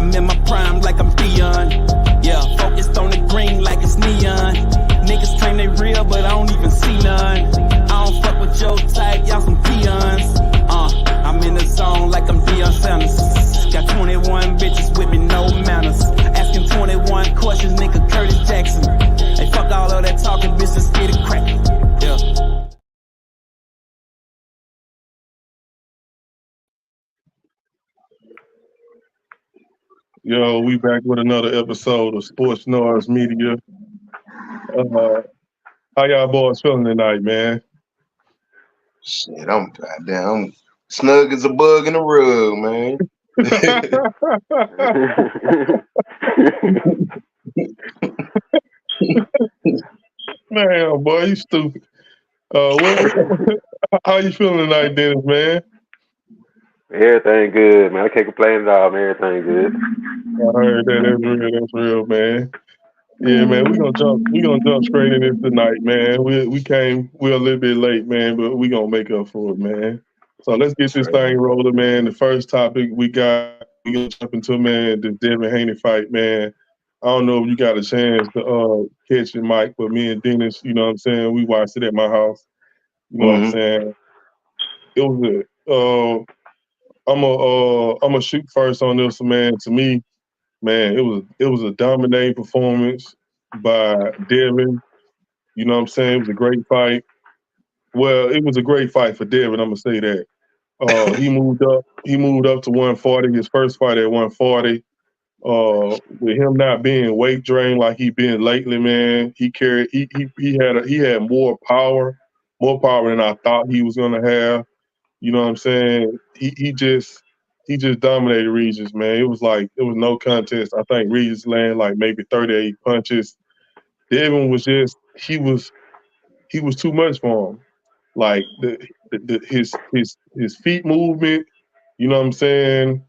I'm in my prime like I'm Dion. Yeah, focused on the green like it's neon. Niggas claim they real, but I don't even see none. I don't fuck with your type, y'all some peons. I'm in the zone like I'm Deion Sanders. Got 21 bitches with me, no manners. Asking 21 questions, nigga Curtis Jackson. Hey, fuck all of that talking, bitch, let's get it crackin'. Yeah. Yo, we back with another episode of Sports Noise Media. How y'all boys feeling tonight, man? Shit, I'm snug as a bug in the rug, man. Man, boy, you stupid. How you feeling tonight, Dennis, man? Everything good, man. I can't complain at all, man. Everything good. I heard that. That's real, man. Yeah, man, we gonna jump straight in this tonight, man. We we're a little bit late, man, but we gonna make up for it, man. So let's get this thing rolling, man. The first topic we gonna jump into, man, the Devin Haney fight, man. I don't know if you got a chance to catch it, Mike, but me and Dennis, you know what I'm saying, we watched it at my house. You know what I'm saying? It was good. I'm a shoot first on this, man. To me, man, it was a dominating performance by Devin. You know what I'm saying? It was a great fight. Well, it was a great fight for Devin, I'm gonna say that. He moved up to 140, his first fight at 140. With him not being weight drained like he been lately, man, he had more power than I thought he was gonna have. You know what I'm saying? He just dominated Regis, man. It was no contest. I think Regis landed like maybe 38 punches. Devin was just he was too much for him. Like his feet movement, you know what I'm saying?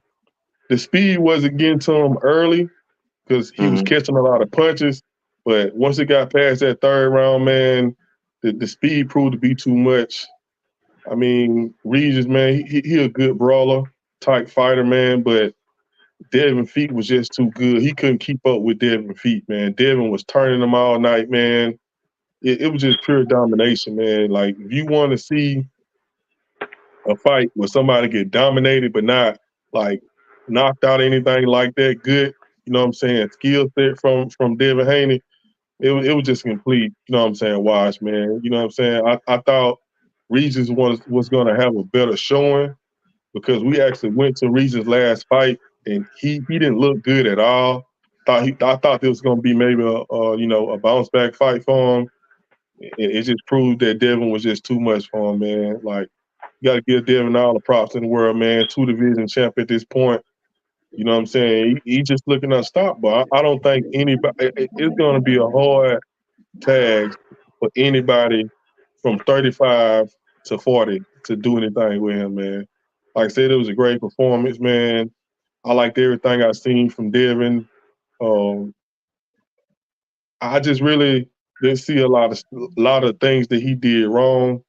The speed wasn't getting to him early because he was catching a lot of punches. But once it got past that third round, man, the speed proved to be too much. I mean, Regis, man, he a good brawler type fighter, man, but Devin feet was just too good. He couldn't keep up with Devin feet, man. Devin was turning them all night, man. It was just pure domination, man. Like, if you want to see a fight where somebody get dominated but not, like, knocked out anything like that good, you know what I'm saying, skill set from Devin Haney, it was just complete, you know what I'm saying, wash, man. You know what I'm saying? I thought Regis was going to have a better showing because we actually went to Regis' last fight and he didn't look good at all. I thought this was going to be maybe a bounce back fight for him. It just proved that Devin was just too much for him, man. Like, you got to give Devin all the props in the world, man. 2 division champ at this point. You know what I'm saying? He just looking unstoppable. I don't think anybody. It's going to be a hard tag for anybody from 35 to 40 to do anything with him, man. Like I said, it was a great performance, man. I liked everything I seen from Devin. I just really didn't see a lot of things that he did wrong.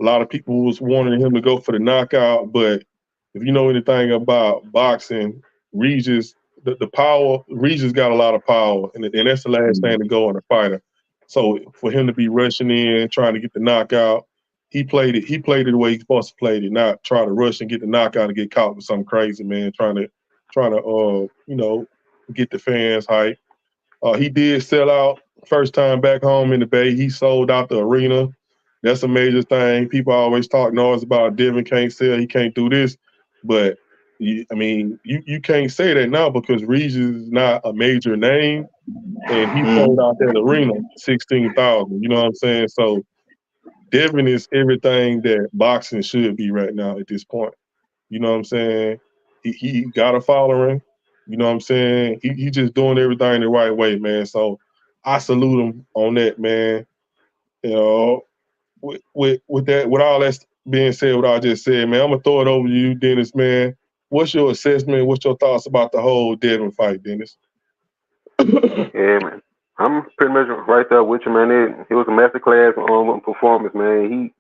A lot of people was wanting him to go for the knockout, but if you know anything about boxing, Regis, the power, Regis got a lot of power, and that's the last thing to go on a fighter. So for him to be rushing in, trying to get the knockout, he played it the way he's supposed to play it, not try to rush and get the knockout and get caught with something crazy, man, trying to get the fans hype. He did sell out first time back home in the Bay. He sold out the arena. That's a major thing. People always talk noise about Devin can't sell, he can't do this. But, you can't say that now because Regis is not a major name, and he sold out that arena, 16,000. You know what I'm saying? So Devin is everything that boxing should be right now at this point. You know what I'm saying? He got a following. You know what I'm saying? He just doing everything the right way, man. So I salute him on that, man. You know, with that, with all that being said, what I just said, man, I'm gonna throw it over to you, Dennis, man. What's your assessment? What's your thoughts about the whole Devin fight, Dennis? Yeah, man. I'm pretty much right there with you, man. It was a masterclass performance, man.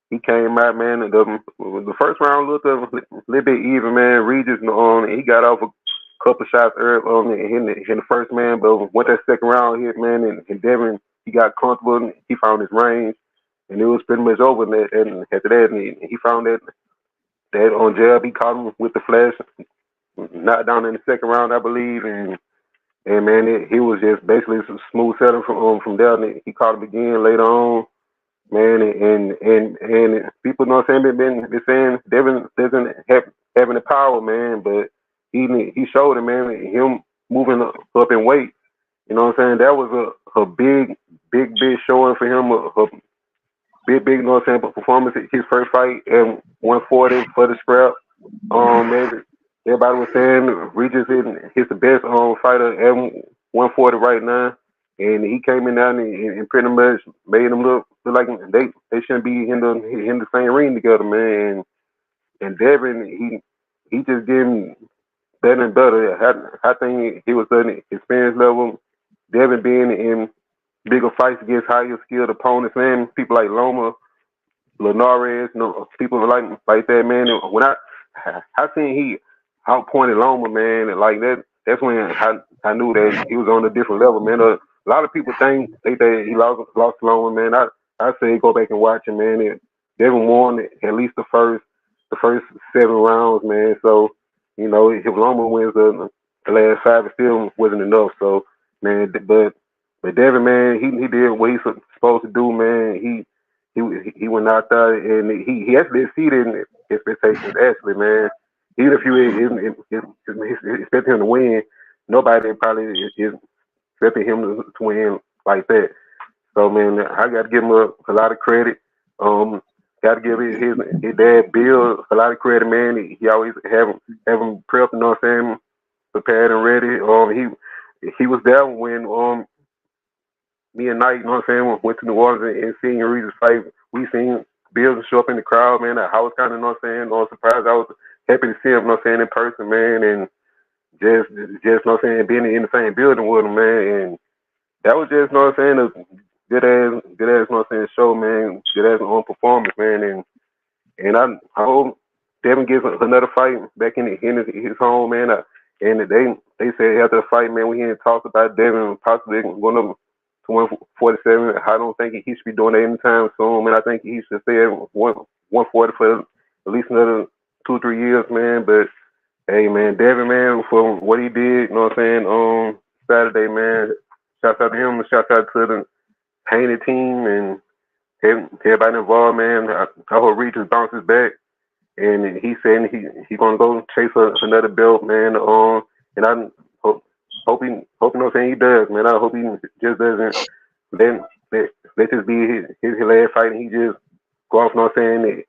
He came out, man. The first round looked a little bit even, man. Regis, he got off a couple shots early in the first, man, but once that second round hit, man, and Devin, he got comfortable and he found his range, and it was pretty much over. And after that, and he found that on jab, he caught him with the flash, knocked down in the second round, I believe, and man, he was just basically some smooth setter from there. And he caught him again later on, man, and people know what I'm saying, been saying Devin doesn't having the power, man, but he showed it, man, him moving up in weight. You know what I'm saying? That was a big showing for him, a big, you know what I'm saying, performance. His first fight at 140 for the scrap. Man, everybody was saying Regis is the best fighter at 140 right now, and he came in there and pretty much made them look like they shouldn't be in the same ring together, man. And Devin, he just getting better and better. I think he was at experience level. Devin being in bigger fights against higher skilled opponents, man. People like Loma, Linares, you know, people like that, man. And when I seen he outpointed Loma, man, and like that's when I knew that he was on a different level, man. A lot of people think that he lost Loma, man. I say go back and watch him, man. And Devin won at least the first 7 rounds, man. So, you know, if Loma wins the last 5, it still wasn't enough. So, man, but Devin, man, he did what he's supposed to do, man. He went out there and he actually exceeded expectations, actually, man. Even if you expecting him to win, nobody probably is expecting him to win like that. So, man, I got to give him a lot of credit. Got to give his dad Bill a lot of credit, man. He always have him prepped, you know what I'm saying, prepared and ready. He was there when me and Knight, you know what I'm saying, went to New Orleans and seeing Regis fight. We seen Bill show up in the crowd, man. I was kind of, you know what I'm saying, surprised. I was happy to see him, you know what I'm saying, in person, man, and just you know what I'm saying, being in the same building with him, man. And that was just, you know what I'm saying, a good ass, you know what I'm saying, show, man. Good ass on performance, man. And I hope Devin gets another fight back in his home, man. And they said after the fight, man, we hadn't talked about Devin possibly going up to 147. I don't think he should be doing that anytime soon, man. I think he should stay at 140 for at least another 2-3 years, man. But hey, man, Devin, man, for what he did, you know what I'm saying, on Saturday, man. Shouts out to him, shouts out to the Haney team and everybody involved, man. I hope Regis bounces back, and he said he gonna go chase another belt, man. And I hope he, you know what I'm saying, he does, man. I hope he just doesn't let this be his last fight, and he just go off, you know what I'm saying,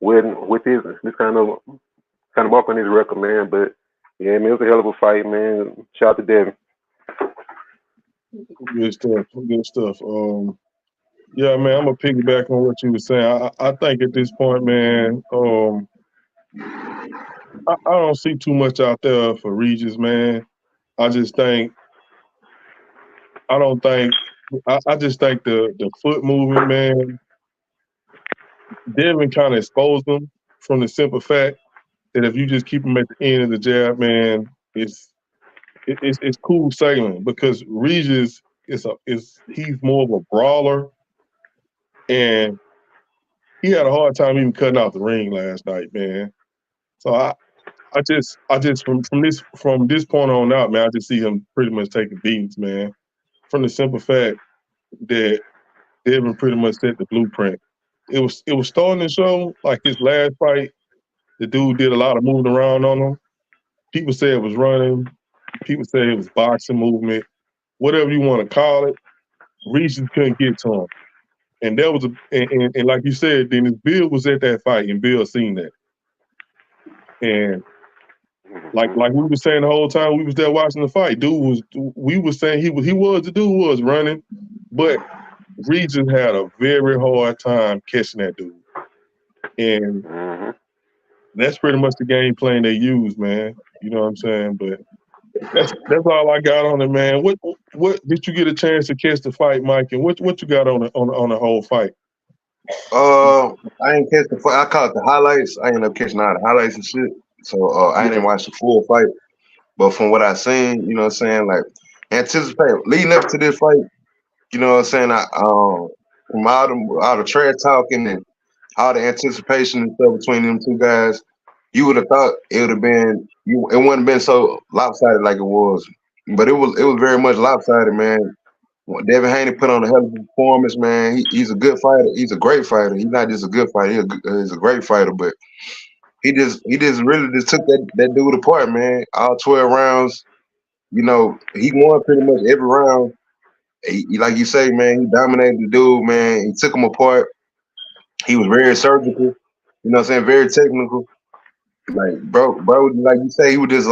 with this kind of mark on his record, man. But yeah, man, it was a hell of a fight, man. Shout out to Devin. Good stuff. Yeah, man, I'm gonna piggyback on what you were saying. I think at this point, man, I don't see too much out there for Regis, man. I just think the foot movement, man, Devin kind of exposed him from the simple fact that if you just keep him at the end of the jab, man, it's cool sailing, because Regis he's more of a brawler, and he had a hard time even cutting out the ring last night, man. So I just from this point on out, man, I just see him pretty much taking beatings, man. From the simple fact that Devin pretty much set the blueprint. It was starting to show, like his last fight, the dude did a lot of moving around on him. People say it was running. People say it was boxing movement. Whatever you want to call it, Regis couldn't get to him. And that was and like you said, Dennis, Bill was at that fight, and Bill seen that. And like we were saying the whole time we was there watching the fight, we were saying the dude was running, but Regis had a very hard time catching that dude. And that's pretty much the game plan they use, man. You know what I'm saying? But that's all I got on it, man. What did you get a chance to catch the fight, Mike? And what you got on the whole fight? I ain't catch the fight. I caught the highlights. I ended up catching all the highlights and shit. So I didn't watch the full fight. But from what I seen, you know what I'm saying, like anticipate leading up to this fight, you know what I'm saying, from all the trash talking and all the anticipation and stuff between them two guys, you would have thought it would have been it wouldn't have been so lopsided like it was. But it was very much lopsided, man. Devin Haney put on a hell of a performance, man. He's a good fighter. He's a great fighter. He's not just a good fighter. He's a great fighter. But he just really just took that dude apart, man. All 12 rounds. You know, he won pretty much every round. Like you say, man, he dominated the dude, man. He took him apart. He was very surgical. You know what I'm saying? Very technical. Like, bro, like you say, he was just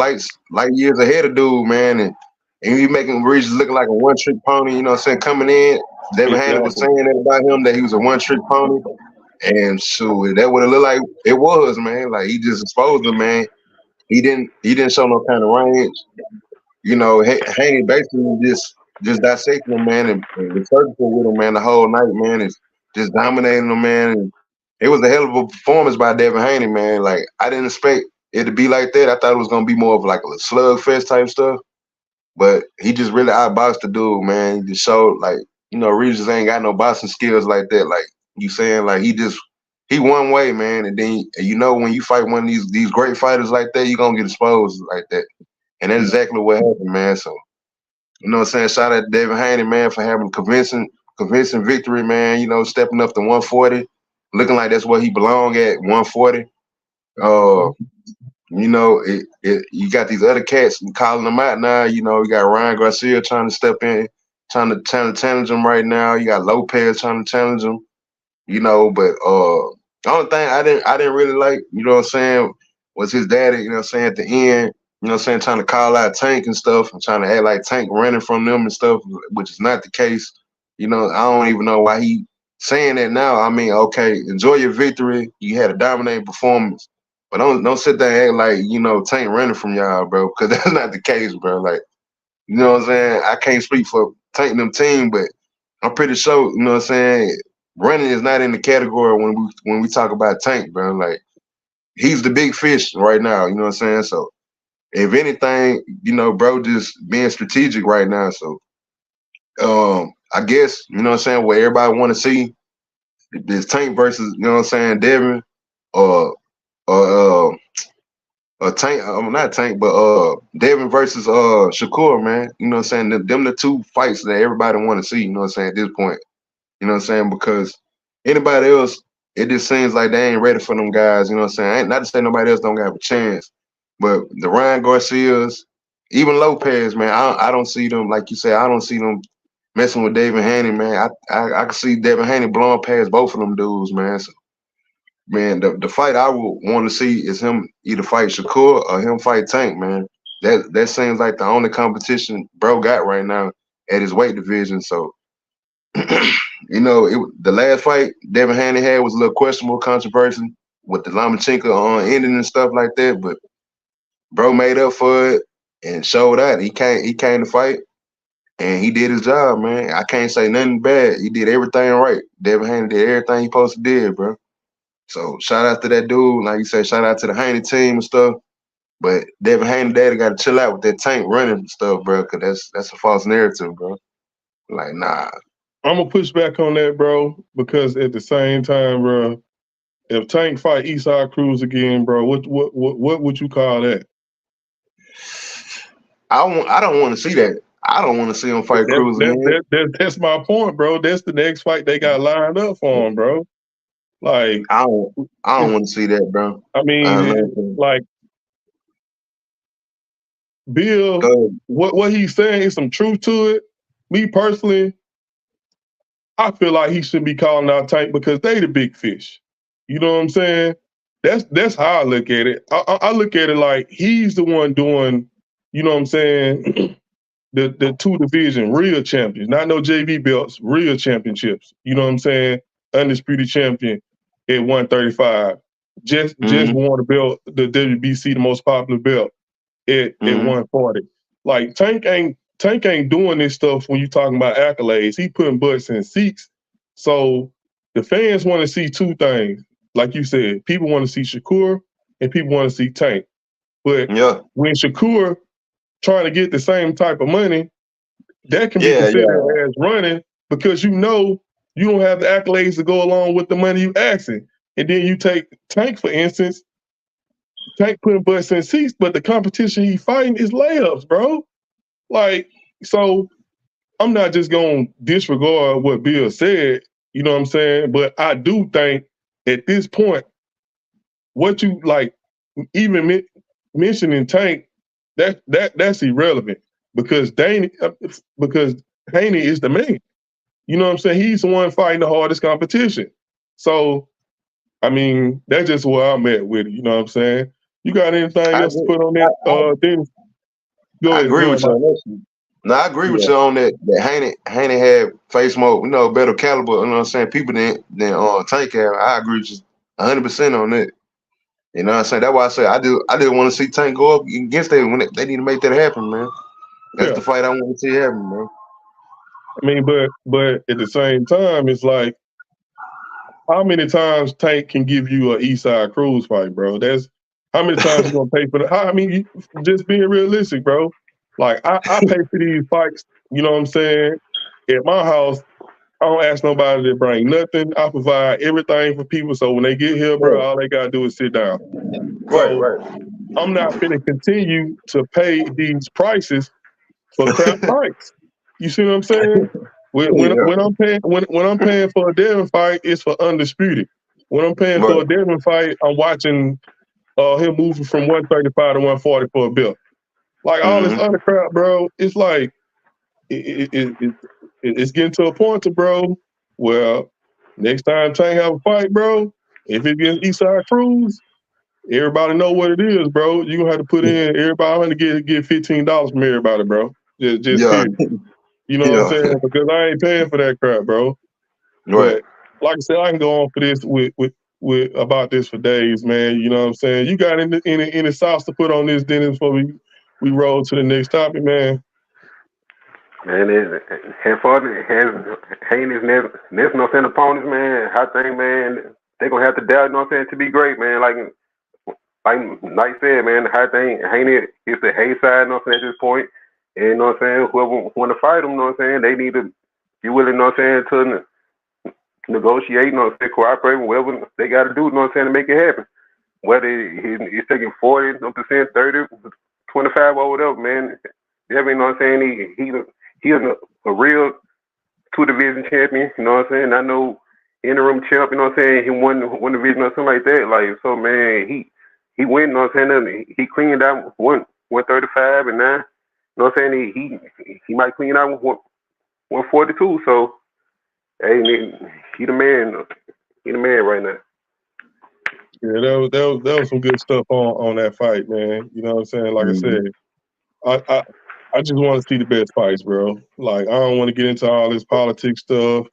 light years ahead of dude, man. And he making Reese looking like a one-trick pony, you know what I'm saying? Coming in, Devin Haney was saying that about him, that he was a one-trick pony. And shoot, that would have looked like it was, man. Like, he just exposed him, man. He didn't show no kind of range. You know, Haney basically just dissecting him, man, and was surgical with him, man, the whole night, man. Is just dominating him, man. And it was a hell of a performance by Devin Haney, man. Like, I didn't expect it to be like that. I thought it was gonna be more of like a slugfest type stuff. But he just really outboxed the dude, man. He just showed, like, you know, Regis ain't got no boxing skills like that. Like you saying, like he one way, man. And then you know when you fight one of these great fighters like that, you're gonna get exposed like that. And that's exactly what happened, man. So, you know what I'm saying? Shout out to Devin Haney, man, for having convincing victory, man. You know, stepping up to 140, looking like that's where he belong at, 140. You know, you got these other cats calling them out now. You know, you got Ryan Garcia trying to step in, trying to challenge him right now. You got Lopez trying to challenge him. You know, but the only thing I didn't really like, you know what I'm saying, was his daddy, you know what I'm saying, at the end, you know what I'm saying, trying to call out Tank and stuff and trying to act like Tank running from them and stuff, which is not the case. You know, I don't even know why he saying that now. I mean, okay, enjoy your victory. You had a dominating performance. But don't sit there and act like, you know, Tank running from y'all, bro, because that's not the case, bro. Like, you know what I'm saying? I can't speak for Tank and them team, but I'm pretty sure, you know what I'm saying, running is not in the category when we talk about Tank, bro. Like, he's the big fish right now, you know what I'm saying? So if anything, you know, bro, just being strategic right now. So I guess, you know what I'm saying, what everybody want to see is Tank versus, you know what I'm saying, Devin, or Tank, not Tank, but Devin versus Shakur, man. You know what I'm saying? Them the two fights that everybody want to see, you know what I'm saying, at this point. You know what I'm saying? Because anybody else, it just seems like they ain't ready for them guys, you know what I'm saying? Not to say nobody else don't have a chance, but the Ryan Garcias, even Lopez, man, I don't see them, like you said, I don't see them messing with Devin Haney, man. I can see Devin Haney blowing past both of them dudes, man. So, man, the fight I would want to see is him either fight Shakur or him fight Tank, man. That seems like the only competition bro got right now at his weight division. So, you know, the last fight Devin Haney had was a little questionable, controversy with the Lomachenko ending and stuff like that. But bro made up for it and showed out. He came to fight and he did his job, man. I can't say nothing bad. He did everything right. Devin Haney did everything he supposed to do, bro. So shout out to that dude. Like you said, shout out to the Haney team and stuff. But Devin Haney daddy got to chill out with that Tank running and stuff, bro, because that's a false narrative, bro. Like, nah. I'm gonna push back on that, bro, because at the same time, bro, if Tank fight Eastside Cruz again, bro, what would you call that? I don't want to see that. I don't want to see him fight Cruz again. That's my point, bro. That's the next fight they got lined up for him, bro. Like, I don't want to see that, bro. I mean, like, Bill, what he's saying is some truth to it. Me personally, I feel like he should be calling out Tank because they the big fish. You know what I'm saying? That's how I look at it. I look at it like he's the one doing, you know what I'm saying, the two division real champions, not no JV belts, real championships. You know what I'm saying? Undisputed champion at 135. Just won the belt, the WBC, the most popular belt at 140. Like Tank ain't doing this stuff when you talking about accolades. He putting butts in seats. So the fans want to see two things. Like you said, people want to see Shakur and people want to see Tank. But when Shakur trying to get the same type of money, that can be considered as running because you know you don't have the accolades to go along with the money you asking. And then you take Tank, for instance. Tank putting butts in seats, but the competition he fighting is layups, bro. Like, so I'm not just going to disregard what Bill said, you know what I'm saying? But I do think at this point, what you like, even mentioning Tank, that's irrelevant because Haney is the man. You know what I'm saying? He's the one fighting the hardest competition. So, I mean, that's just where I'm at with it. You know what I'm saying? You got anything else to put on that, Dennis? Go ahead. I agree with you on that. No, I agree with you on that. That Haney had face more, better caliber. You know what I'm saying? People than Tank have. I agree with you 100% on that. You know what I'm saying? That's why I say I didn't want to see Tank go up against them when they need to make that happen, man. That's the fight I want to see happen, man. I mean, but at the same time, it's like, how many times Tank can give you a Eastside Cruz fight, bro? That's how many times you gonna pay for that? I mean, just being realistic, bro. Like I pay for these fights. You know what I'm saying? At my house, I don't ask nobody to bring nothing. I provide everything for people. So when they get here, bro, all they gotta do is sit down. Right. I'm not gonna continue to pay these prices for crap fights. You see what I'm saying? When I'm paying for a Devin fight, it's for undisputed. When I'm paying for a Devin fight, I'm watching him moving from 135 to 140 for a belt. Like all this other crap, bro. It's like it's getting to a point, bro. Well, next time Tank have a fight, bro, if it gets Eastside Cruz, everybody know what it is, bro. You gonna have to put in everybody. I'm gonna get $15 from everybody, bro. Just period. You know what I'm saying? Because I ain't paying for that crap, bro. Right. But like I said, I can go on for this with about this for days, man. You know what I'm saying? You got any sauce to put on this, Dennis, before we roll to the next topic, man? Man, Haney's next no saying opponents, man. I think, man, they gonna have to doubt, you know what I'm saying, to be great, man. Like Knight said, man, I think Haney is the hay side, you know what I'm saying, at this point. And you know what I'm saying, whoever want to fight him, you know what I'm saying, they need to be willing, you know what I'm saying, to negotiate, you know what I'm saying, cooperate, whatever they got to do, you know what I'm saying, to make it happen. Whether he's taking 40%, 30%, 25%, or whatever, man. Devin, you know what I'm saying, he's a real two-division champion, you know what I'm saying. I know interim champ, you know what I'm saying, he won division or something like that. Like, so, man, he win, you know what I'm saying, he cleaned out 135, and now, you know what I'm saying, he might clean out 142. So, hey, he the man. He the man right now. Yeah, that was some good stuff on that fight, man. You know what I'm saying? Like I said, I just want to see the best fights, bro. Like, I don't want to get into all this politics stuff,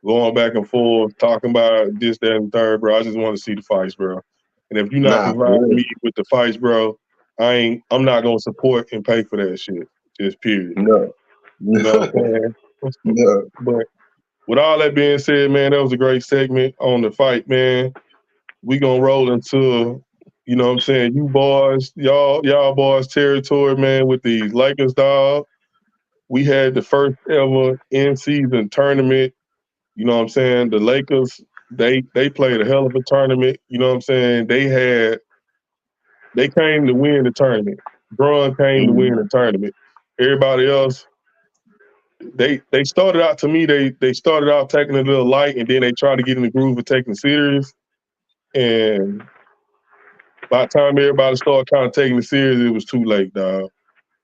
going back and forth, talking about this, that, and third, bro. I just want to see the fights, bro. And if you're not providing me with the fights, bro, I'm not gonna support and pay for that shit. Just period. No. You know what I'm saying? But with all that being said, man, that was a great segment on the fight, man. We gonna roll into, you know what I'm saying, you boys, y'all boys territory, man, with these Lakers, dog. We had the first ever in-season tournament. You know what I'm saying? The Lakers, they played a hell of a tournament. You know what I'm saying? They came to win the tournament. Bron came to win the tournament. Everybody else, they started out, to me, they started out taking it a little light, and then they tried to get in the groove of taking it serious. And by the time everybody started kind of taking it serious, it was too late, dog.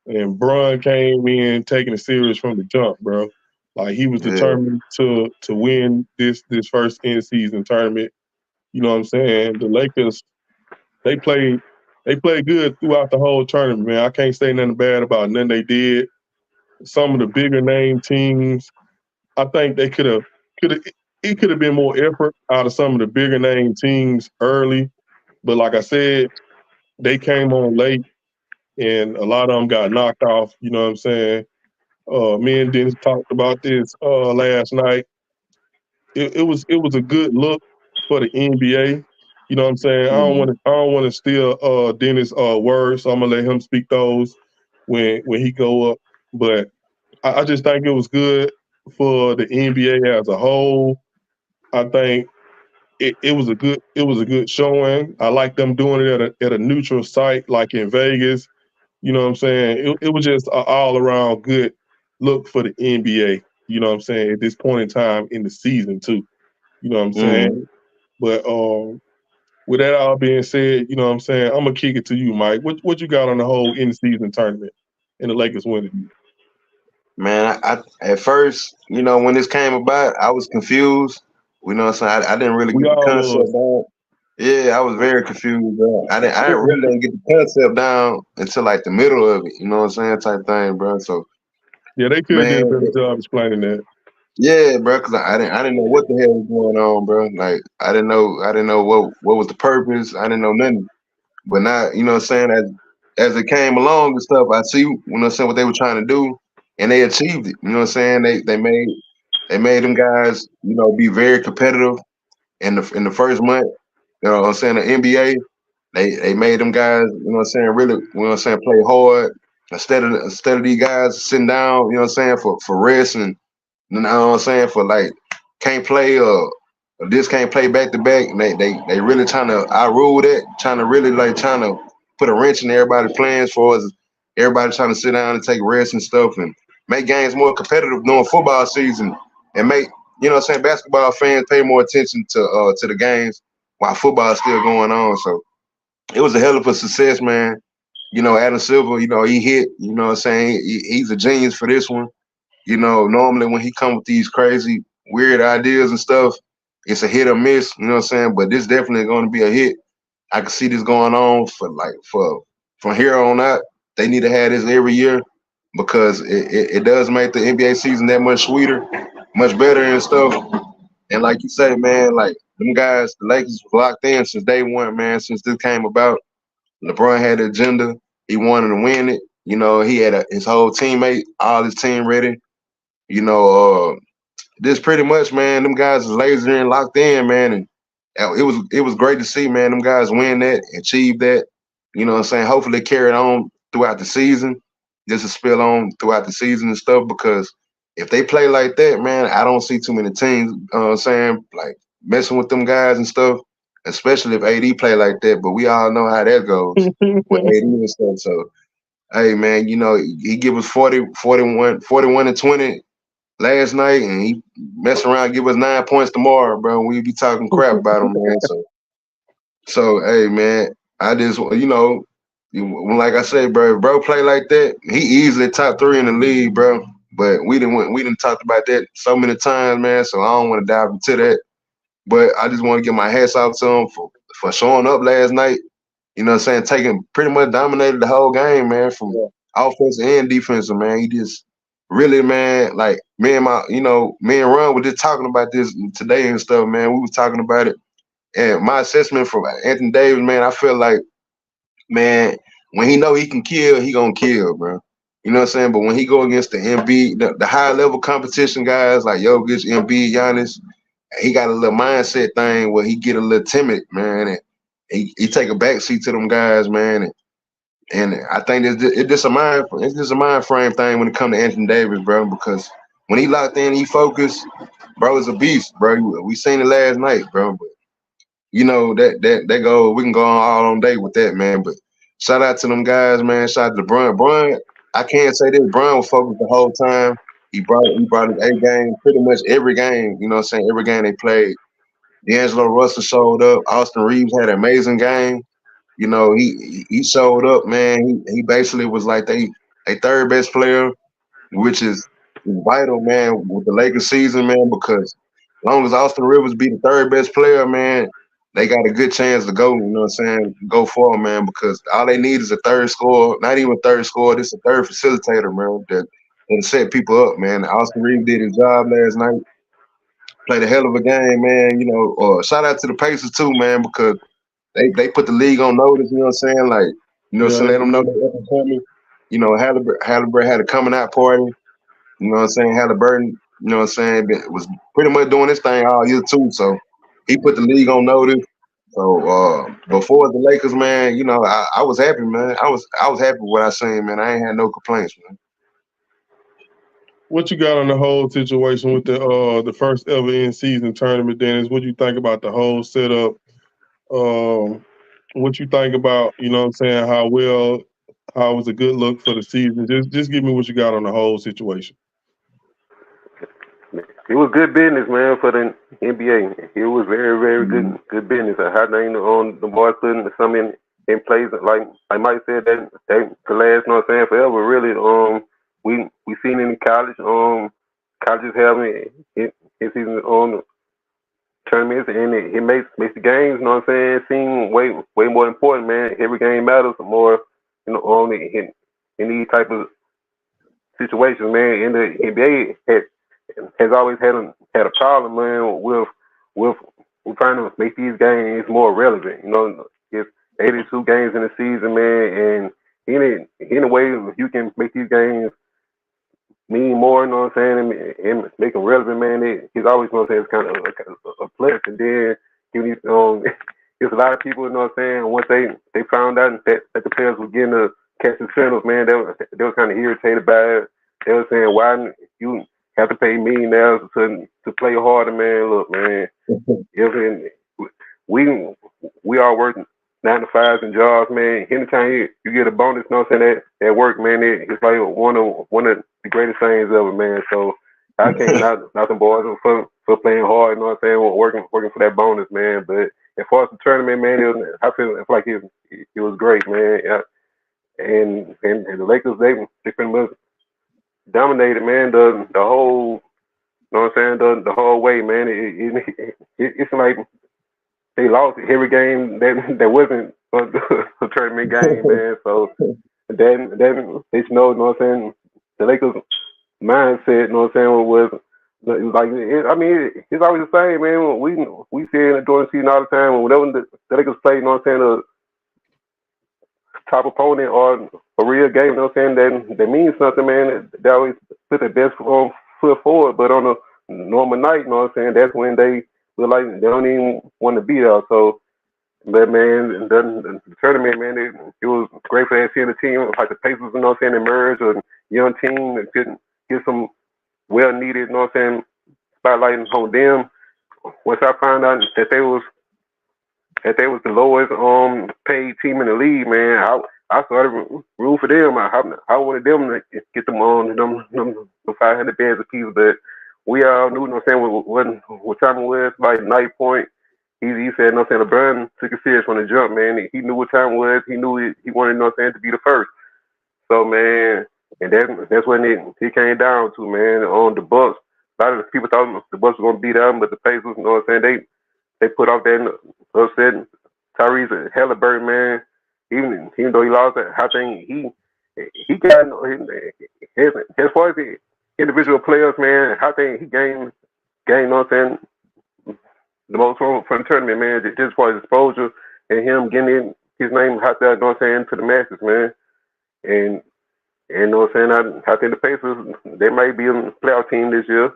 And Bron came in taking it serious from the jump, bro. Like, he was determined to win this first in-season tournament. You know what I'm saying? The Lakers, they played good throughout the whole tournament, man. I can't say nothing bad about nothing they did. Some of the bigger name teams, I think they could have been more effort out of some of the bigger name teams early. But like I said, they came on late, and a lot of them got knocked off. You know what I'm saying? Me and Dennis talked about this last night. It was a good look for the NBA. You know what I'm saying? I don't want to steal Dennis' words, so I'm gonna let him speak those. when he go up. But I just think it was good for the NBA as a whole. I think it was a good showing. I like them doing it at a neutral site like in Vegas. You know what I'm saying? It was just an all around good look for the NBA. You know what I'm saying? At this point in time in the season too. You know what I'm saying? But with that all being said, you know what I'm saying? I'm gonna kick it to you, Mike. What you got on the whole in the season tournament and the Lakers winning? Man, I at first, when this came about, I was confused. You know what I'm saying? I didn't really We get the all concept was. down. Yeah, I was very confused, bro. I didn't really didn't get the concept down until like the middle of it. You know what I'm saying? Type thing, bro. So Yeah, they could have did a man, better job explaining that. yeah, bro. Cause I didn't know what the hell was going on, bro. Like I didn't know what was the purpose. I didn't know nothing. But now, you know what I'm saying, as it came along and stuff, I see, you know what I'm saying, what they were trying to do, and they achieved it. You know what I'm saying? They made them guys, be very competitive in the first month. You know what I'm saying? The NBA, they made them guys, you know what I'm saying, really, you know what I'm saying, play hard instead of these guys sitting down, you know what I'm saying, for rest and you know what I'm saying, for like can't play or this can't play back to back. And they really trying to outrule that, trying to really like trying to put a wrench in everybody's plans for us. Everybody trying to sit down and take rest and stuff and make games more competitive during football season and make, you know what I'm saying, basketball fans pay more attention to the games while football is still going on. So it was a hell of a success, man. Adam Silver, he hit, you know what I'm saying? He's a genius for this one. Normally when he come with these crazy, weird ideas and stuff, it's a hit or miss, you know what I'm saying? But this definitely going to be a hit. I can see this going on for from here on out. They need to have this every year because it does make the NBA season that much sweeter, much better and stuff. And like you say, man, like them guys, the Lakers was locked in since day one, man, since this came about. LeBron had the agenda. He wanted to win it. He had his whole teammate, all his team ready. You know, this pretty much, man. Them guys is laser and locked in, man, and it was great to see, man. Them guys win that, achieve that. You know what I'm saying? Hopefully, carry it on throughout the season, just to spill on throughout the season and stuff. Because if they play like that, man, I don't see too many teams. Saying like messing with them guys and stuff, especially if AD play like that. But we all know how that goes with AD and stuff. So, hey, man, he give us 41 and 20 last night, and he mess around, give us 9 points tomorrow, bro. We be talking crap about him, man. So hey, man, I just like I say, bro, if bro play like that, he easily top 3 in the league, bro. But we didn't talk about that so many times, man. So I don't want to dive into that. But I just want to get my hats off to him for showing up last night. You know what I'm saying? Pretty much dominated the whole game, man, from offense and defensive, man. He just really, man, like me and Ron were just talking about this today and stuff, man. We was talking about it. And my assessment from Anthony Davis, man, I feel like, man, when he know he can kill, he gonna kill, bro. You know what I'm saying? But when he go against the Embiid, the high level competition guys like Jokic, Embiid, Giannis, he got a little mindset thing where he get a little timid, man, and he take a backseat to them guys, man, and I think it's just a mind frame thing when it comes to Anthony Davis, bro, because when he locked in, he focused, bro, is a beast, bro. We seen it last night, bro. But that go, we can go on all on day with that, man. But shout out to them guys, man. Shout out to Bron. Bron, I can't say this. Bron was focused the whole time. He brought his A game pretty much every game. You know what I'm saying? Every game they played. D'Angelo Russell showed up. Austin Reeves had an amazing game. He showed up, man. He basically was like they third best player, which is vital, man, with the Lakers season, man, because as long as Austin Rivers be the third best player, man, they got a good chance to go, you know what I'm saying, go forward, man, because all they need is a third scorer, not even third scorer, this is a third facilitator, man, that set people up, man. Austin Reeves did his job last night, played a hell of a game, man, shout out to the Pacers too, man, because they put the league on notice, you know what I'm saying, like, let them know they're up and coming. Halliburton had a coming out party. You know what I'm saying? Halliburton, you know what I'm saying, was pretty much doing this thing all year too. So he put the league on notice. So before the Lakers, man, you know, I was happy, man. I was happy with what I seen, man. I ain't had no complaints, man. What you got on the whole situation with the first ever in season tournament, Dennis? What you think about the whole setup? What you think about, you know what I'm saying, how it was a good look for the season? Just give me what you got on the whole situation. It was good business, man, for the NBA. It was very, very good business. How they on the boys putting some in place, like Mike said, that they could last, you know what I'm saying, forever. Really, we seen in college, colleges having in season tournaments, and it makes the games, you know what I'm saying, seem way more important, man. Every game matters more, you know, on in these type of situations, man. In the NBA has always had a problem, man, with trying to make these games more relevant. You know, it's 82 games in a season, man, and in a way you can make these games mean more, you know what I'm saying, and make them relevant, man. He's always going to say it's kind of a flex, and then there's a lot of people, you know what I'm saying, once they found out that the players were getting the catch incentives, man, they were kind of irritated by it. They were saying, why you have to pay millionaires to play harder, man? Look, man, if we all working 9 to 5s and jobs, man. Anytime you get a bonus, you know what I'm saying, that work, man, it's like one of the greatest things ever, man. So I can't knock them boys for playing hard, you know what I'm saying, working for that bonus, man. But as far as the tournament, man, I feel like it was great, man. Yeah. And the Lakers, they pretty much dominated, man, the whole, you know what I'm saying, the whole way, man. It's like they lost every game that wasn't a tournament game, man. So then they know what I'm saying, the Lakers mindset, you know what I'm saying, was like, I mean, it's always the same, man. We see it during the season all the time. Whenever the Lakers play, you know what I'm saying, a top opponent or a real game, you know what I'm saying, that means something, man. They always put their best foot forward, but on a normal night, you know what I'm saying, that's when they feel like they don't even want to be there. So, but man, the tournament, man, it was great for that seeing the team like the Pacers, you know what I'm saying, emerge, a young team that could get some well needed, you know what I'm saying, spotlighting on them. Once I found out that they was the lowest paid team in the league, man, I started rooting for them. I wanted them to get them on them 500 bands a piece, but we all knew, you know what I'm saying, what time it was, like night point. He said, you know what I'm saying, LeBron took it serious from the jump, man. He knew what time it was. He knew he wanted, you know what I'm saying, to be the first. So, man, and that's when it came down to, man, on the Bucks. A lot of people thought the Bucks were going to beat them, but the Pacers, you know what I'm saying, they put off that upset Tyrese Halliburton, man. Even though he lost that, I think he got as far as the individual players, man. I think he gained, you know what I'm saying, the most from the tournament, man. Just for his exposure and him getting his name out there, you know what I'm saying, to the masses, man. And you know what I'm saying, I think the Pacers, they might be a playoff team this year.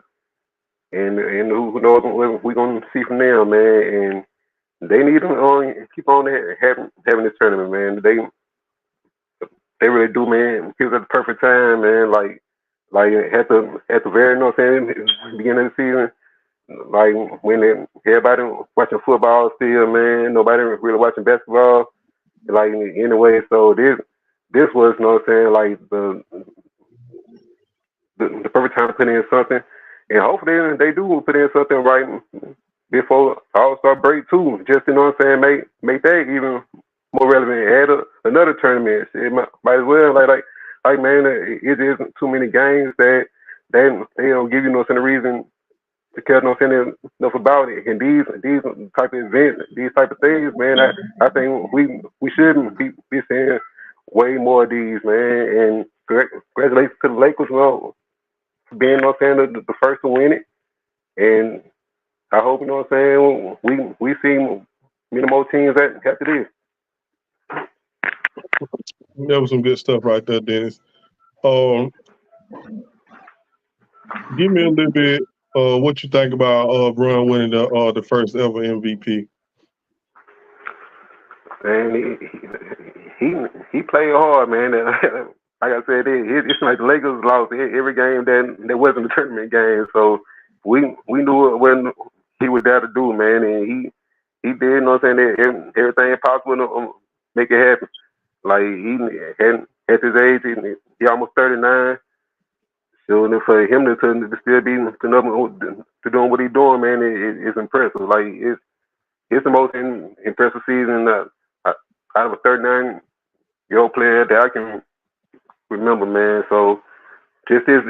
And who knows what we're going to see from them, man. And they need to keep on having this tournament, man. They really do, man. It was at the perfect time, man. Like at the very, you know what I'm saying, beginning of the season, like when everybody watching football still, man. Nobody really watching basketball, like anyway. So this was, you know what I'm saying, like the perfect time to put in something, and hopefully they do put in something right before All-Star break too. Just, you know what I'm saying, make that even more relevant. Add another tournament. It might as well, like man, it isn't too many games that they don't give you no reason to care no enough about it. And these type of events, these type of things, man, I think we shouldn't be seeing way more of these, man. And congratulations to the Lakers, you know, for being, you know what I'm saying, the first to win it. And I hope, you know what I'm saying, we see many more teams after this. That was some good stuff right there, Dennis. Give me a little bit what you think about LeBron winning the first ever MVP. And he played hard, man. Like I said, it's like the Lakers lost every game that wasn't a tournament game. So we knew when he was there to do, man, and he did. You know what I'm saying? Everything possible to make it happen. Like he at his age, he almost 39. So for him to still be to doing what he's doing, man, it's impressive. Like it's the most impressive season out of a 39-year-old player that I can remember, man. So just this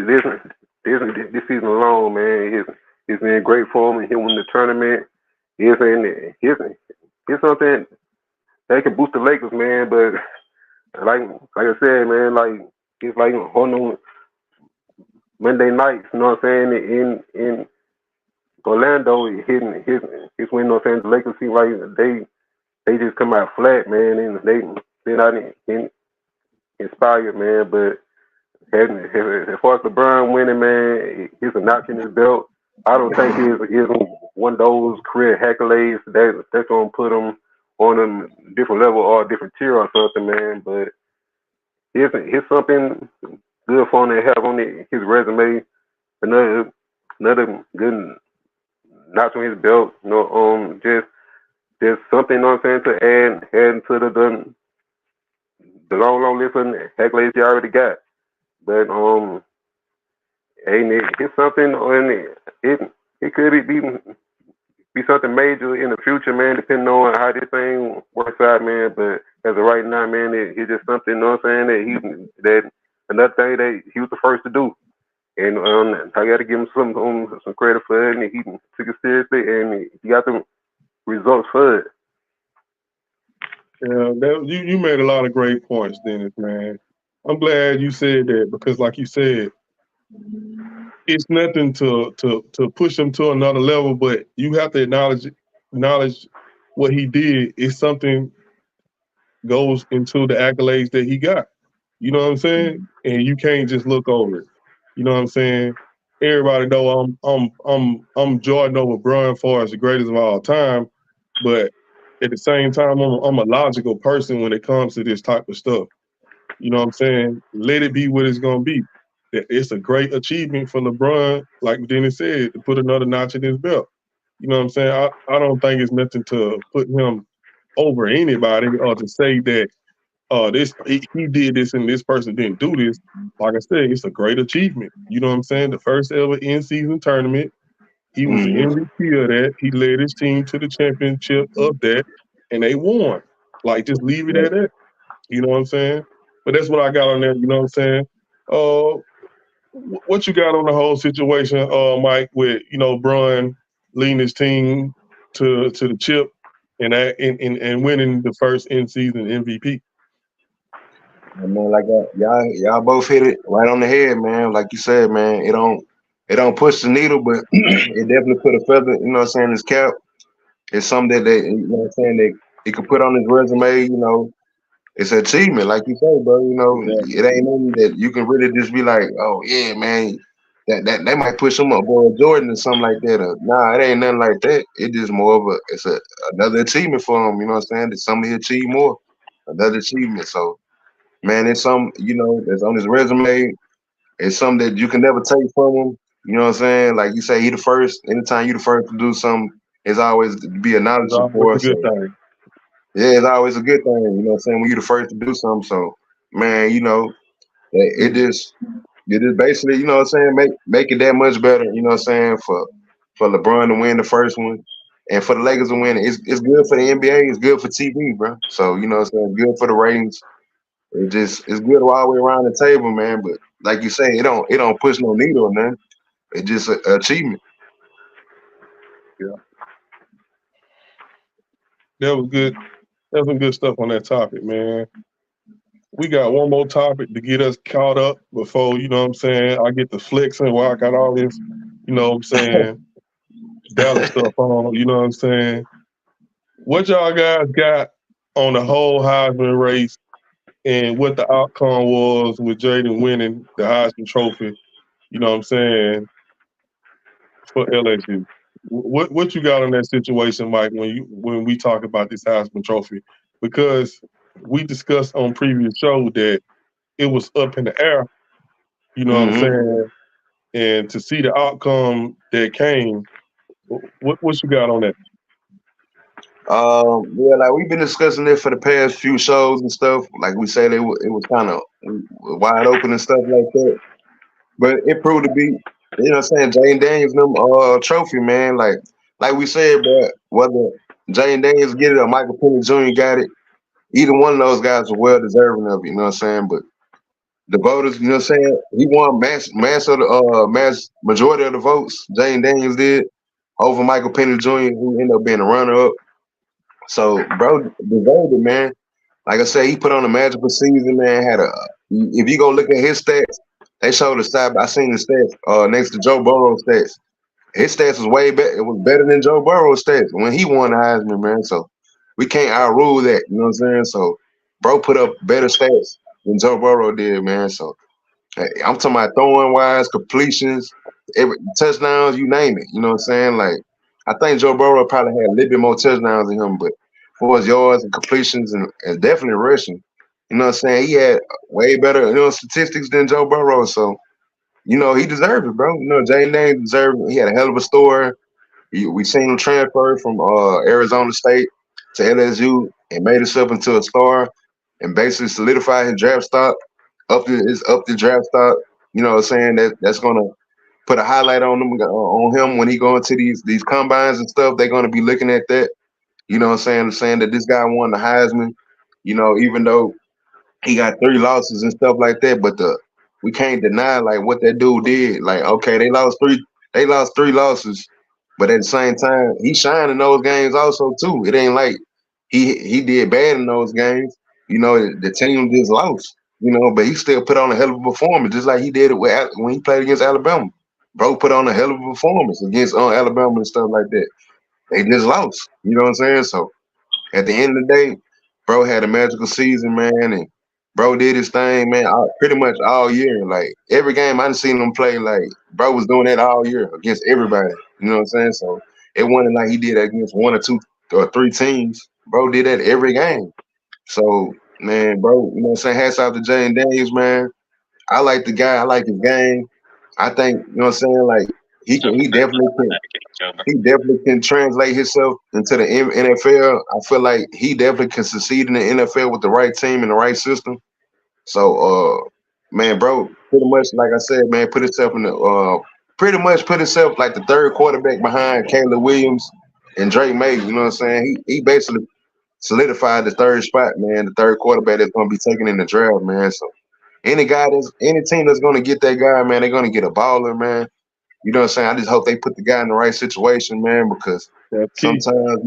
season alone, man, it's been great for him. And him winning the tournament, it's something that can boost the Lakers, man. But like I said, man, like it's like on Monday nights, you know what I'm saying? In Orlando, his win, you know what I'm saying? The Lakers seem like they just come out flat, man, and they're not inspired, man. But as far as LeBron winning, man, he's a notch in his belt. I don't think he's one of those career accolades that's gonna put him on a different level or a different tier or something, man. But it's something good for him to have on his resume. Another good notch on his belt. You know, just something, you know what I'm saying, to add to the long list of accolades he already got. But ain't it's something, and it could be something major in the future, man, depending on how this thing works out, man. But as of right now, man, it's just something, you know what I'm saying, that another thing that he was the first to do. And I got to give him some credit for it, and he took it seriously, and he got the results for it. Yeah, you made a lot of great points, Dennis, man. I'm glad you said that because, like you said, it's nothing to push him to another level, but you have to acknowledge what he did. It's something goes into the accolades that he got. You know what I'm saying? And you can't just look over it. You know what I'm saying? Everybody know I'm Jordan over Bron far as the greatest of all time, but at the same time, I'm a logical person when it comes to this type of stuff. You know what I'm saying? Let it be what it's gonna be. It's a great achievement for LeBron, like Dennis said, to put another notch in his belt. You know what I'm saying? I don't think it's nothing to put him over anybody or to say that he did this and this person didn't do this. Like I said, it's a great achievement. You know what I'm saying? The first ever in-season tournament. He was the MVP of that. He led his team to the championship of that, and they won. Like, just leave it at that. You know what I'm saying? But that's what I got on there. You know what I'm saying? What you got on the whole situation, Mike, with Bron leading his team to the chip and winning the first in-season MVP? Man, like y'all both hit it right on the head, man. Like you said, man, it don't push the needle, but it definitely put a feather, you know what I'm saying, in his cap. It's something that you know what I'm saying, that he could put on his resume, you know. It's an achievement, like you say, bro. You know, it ain't nothing that you can really just be like, oh yeah, man, that they might push him up or Jordan or something like that. Nah, it ain't nothing like that. It just more of another achievement for him, you know what I'm saying? It's something he achieved more. Another achievement. So man, it's something, you know, that's on his resume. It's something that you can never take from him. You know what I'm saying? Like you say, he the first. Anytime you the first to do something, it's always to be acknowledged for. It's a good So thing. yeah, it's always a good thing. You know what I'm saying? When you the first to do something. So man, you know, it just basically, you know what I'm saying, make it that much better. You know what I'm saying, for LeBron to win the first one. And for the Lakers to win, it's good for the NBA. It's good for TV, bro. So you know what I'm saying, good for the ratings. It's good all the way around the table, man. But like you say, it don't push no needle or nothing. It's just an achievement. Yeah, that was good. That's some good stuff on that topic, man. We got one more topic to get us caught up before, you know what I'm saying, I get the flexing where I got all this, you know what I'm saying, Dallas stuff on, you know what I'm saying. What y'all guys got on the whole Heisman race and what the outcome was with Jaden winning the Heisman Trophy, you know what I'm saying, for LSU? What you got on that situation, Mike, when we talk about this Heisman Trophy because we discussed on previous show that it was up in the air. You know what I'm saying? And to see the outcome that came, what you got on that? Yeah, like we've been discussing it for the past few shows and stuff. Like we said, it was kind of wide open and stuff like that. But it proved to be, you know what I'm saying, Jane Daniels trophy, man. Like we said, but whether Jane Daniels get it or Michael Penix Jr. got it, either one of those guys are well deserving of it, you know what I'm saying? But the voters, you know what I'm saying, he won mass majority of the votes, Jane Daniels did, over Michael Penix Jr., who ended up being a runner-up. So, bro, deserved it, man. Like I said, he put on a magical season, man. If you go look at his stats, they showed the stat. I seen the stats next to Joe Burrow's stats. His stats was way better. It was better than Joe Burrow's stats when he won the Heisman, man. So we can't outrule that. You know what I'm saying? So, bro, put up better stats than Joe Burrow did, man. So I'm talking about throwing wise, completions, touchdowns, you name it. You know what I'm saying? Like, I think Joe Burrow probably had a little bit more touchdowns than him, but for his yards and completions and definitely rushing, you know what I'm saying? He had way better, statistics than Joe Burrow. So, he deserved it, bro. Jay Daniels deserved it. He had a hell of a story. We seen him transfer from Arizona State to LSU and made himself into a star and basically solidified his draft stock up the draft stock. You know what I'm saying? That's gonna put a highlight on him when he go into these combines and stuff. They're gonna be looking at that. You know what I'm saying that this guy won the Heisman. Even though he got 3 losses and stuff like that, but we can't deny like what that dude did. Like, okay, they lost three losses, but at the same time, he shined in those games also too. It ain't like he did bad in those games. The team just lost. But he still put on a hell of a performance, just like he did it when he played against Alabama. Bro put on a hell of a performance against Alabama and stuff like that. They just lost. You know what I'm saying? So at the end of the day, bro had a magical season, man, and bro did his thing, man, pretty much all year. Like every game I done seen him play, like bro was doing that all year against everybody. You know what I'm saying? So it wasn't like he did that against 1 or 2 or 3 teams. Bro did that every game. So man, bro, you know what I'm saying? Hats off to Jane Daniels, man. I like the guy. I like his game. I think, you know what I'm saying? Like he definitely can translate himself into the NFL. I feel like he definitely can succeed in the NFL with the right team and the right system. So, man, bro, pretty much like I said, man, put himself like the third quarterback behind Caleb Williams and Drake May. You know what I'm saying? He basically solidified the third spot, man, the third quarterback that's going to be taken in the draft, man. So any team that's going to get that guy, man, they're going to get a baller, man. You know what I'm saying? I just hope they put the guy in the right situation, man, because sometimes,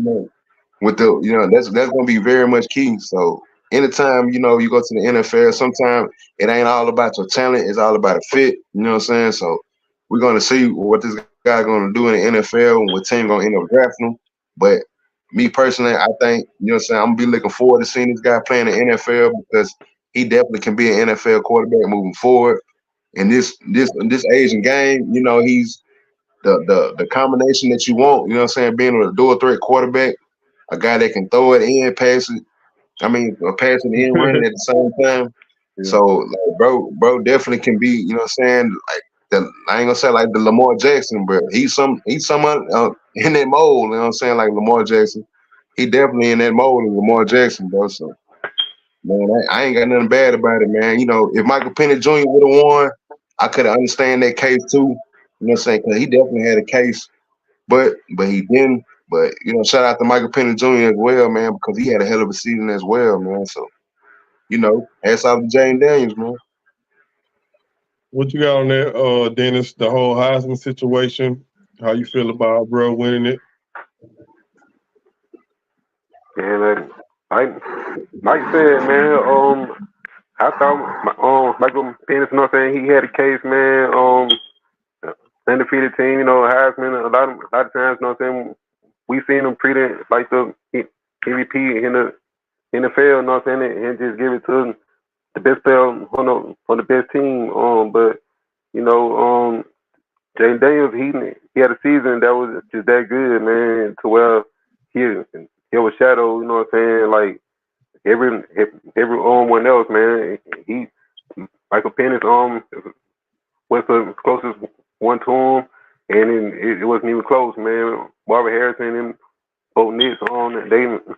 with that's gonna be very much key. So anytime, you go to the NFL, sometimes it ain't all about your talent, it's all about a fit. You know what I'm saying? So we're gonna see what this guy gonna do in the NFL and what team gonna end up drafting him. But me personally, I think, you know what I'm saying, I'm gonna be looking forward to seeing this guy playing in the NFL because he definitely can be an NFL quarterback moving forward. In this Asian game, he's the combination that you want, you know what I'm saying, being a dual threat quarterback, a guy that can throw it and pass it. Pass it and run it at the same time. Yeah. So, like, bro definitely can be, you know what I'm saying, like I ain't gonna say like the Lamar Jackson, but he's someone in that mold, you know what I'm saying, like Lamar Jackson. He definitely in that mold of Lamar Jackson, bro. So, man, I ain't got nothing bad about it, man. If Michael Penix Jr. would have won, I could understand that case too. You know what I'm saying? Because he definitely had a case, but he didn't. But shout out to Michael Penix Jr. as well, man, because he had a hell of a season as well, man. So, hats off to Jane Daniels, man. What you got on there, Dennis? The whole Heisman situation. How you feel about bro winning it? Man, like I said, man, I thought Michael Penix, you know what I'm saying, he had a case, man. Undefeated team, Heisman. A lot of times, you know what I'm saying, we seen him treat it like the MVP in the NFL, you know what I'm saying, and just give it to the best player on the best team. But Jane Daniels, he had a season that was just that good, man, to where he overshadowed, you know what I'm saying, like everyone else, man. He Michael Penix was the closest one to him, and then it wasn't even close, man. Barbara Harrison and both Knicks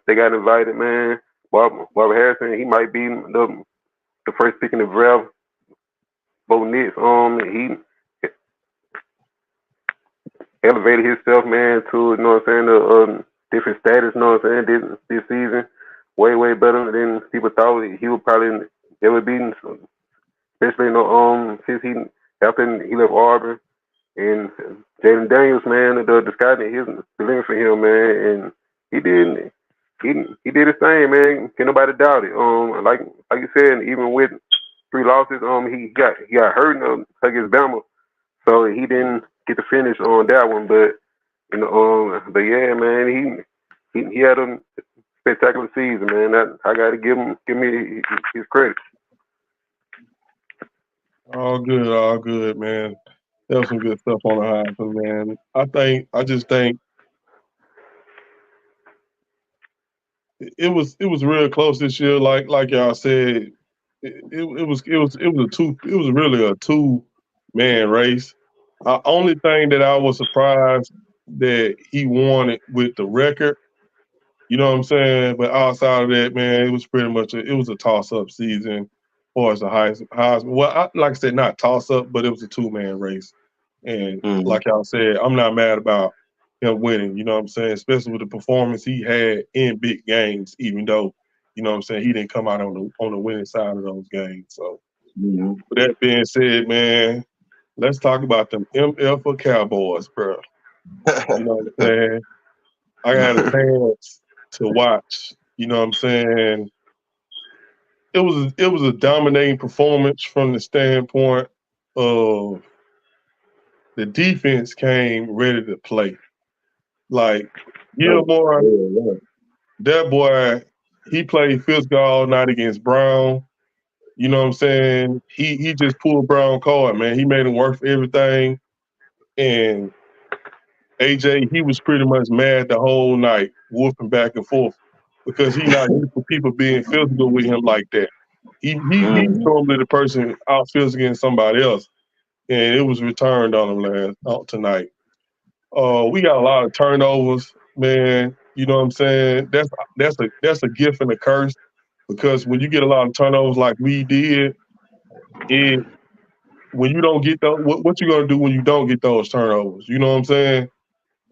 they got invited, man. Barbara Harrison, he might be the first pick in the draft. Both Knicks, he elevated himself, man, to you know what I'm saying, different status, you know what I'm saying, this season, way better than people thought he would probably ever be, especially since after he left Auburn. And Jaden Daniels, man, the sky that he's delivering for him, man, and he did he did his thing, man. Can't nobody doubt it. Like you said, even with 3 losses, he got hurt against Bama, so he didn't get to finish on that one. But but yeah, man, he had a spectacular season, man. I got to give me his credit. All good, man. That was some good stuff on the Heisman, man. I just think it was real close this year. Like y'all said, it was really a 2-man race. Only thing that I was surprised that he won it with the record. You know what I'm saying? But outside of that, man, it was pretty much it was a toss-up season as far as the Heisman. Well, like I said, not toss-up, but it was a 2-man race. And like y'all said, I'm not mad about him winning, you know what I'm saying? Especially with the performance he had in big games, even though, you know what I'm saying, he didn't come out on the winning side of those games. So with that being said, man, let's talk about them MF Cowboys, bro. You know what I'm saying? I had a chance to watch, you know what I'm saying? It was a dominating performance from the standpoint of the defense came ready to play. Like Gilmore, that boy, he played physical all night against Brown. You know what I'm saying? He just pulled Brown card, man. He made him work for everything. And AJ, he was pretty much mad the whole night, whooping back and forth because he not used to people being physical with him like that. He's normally the person out physical somebody else, and it was returned on him tonight. We got a lot of turnovers, man. You know what I'm saying? That's a gift and a curse because when you get a lot of turnovers like we did, when you don't get those, what you gonna do when you don't get those turnovers? You know what I'm saying?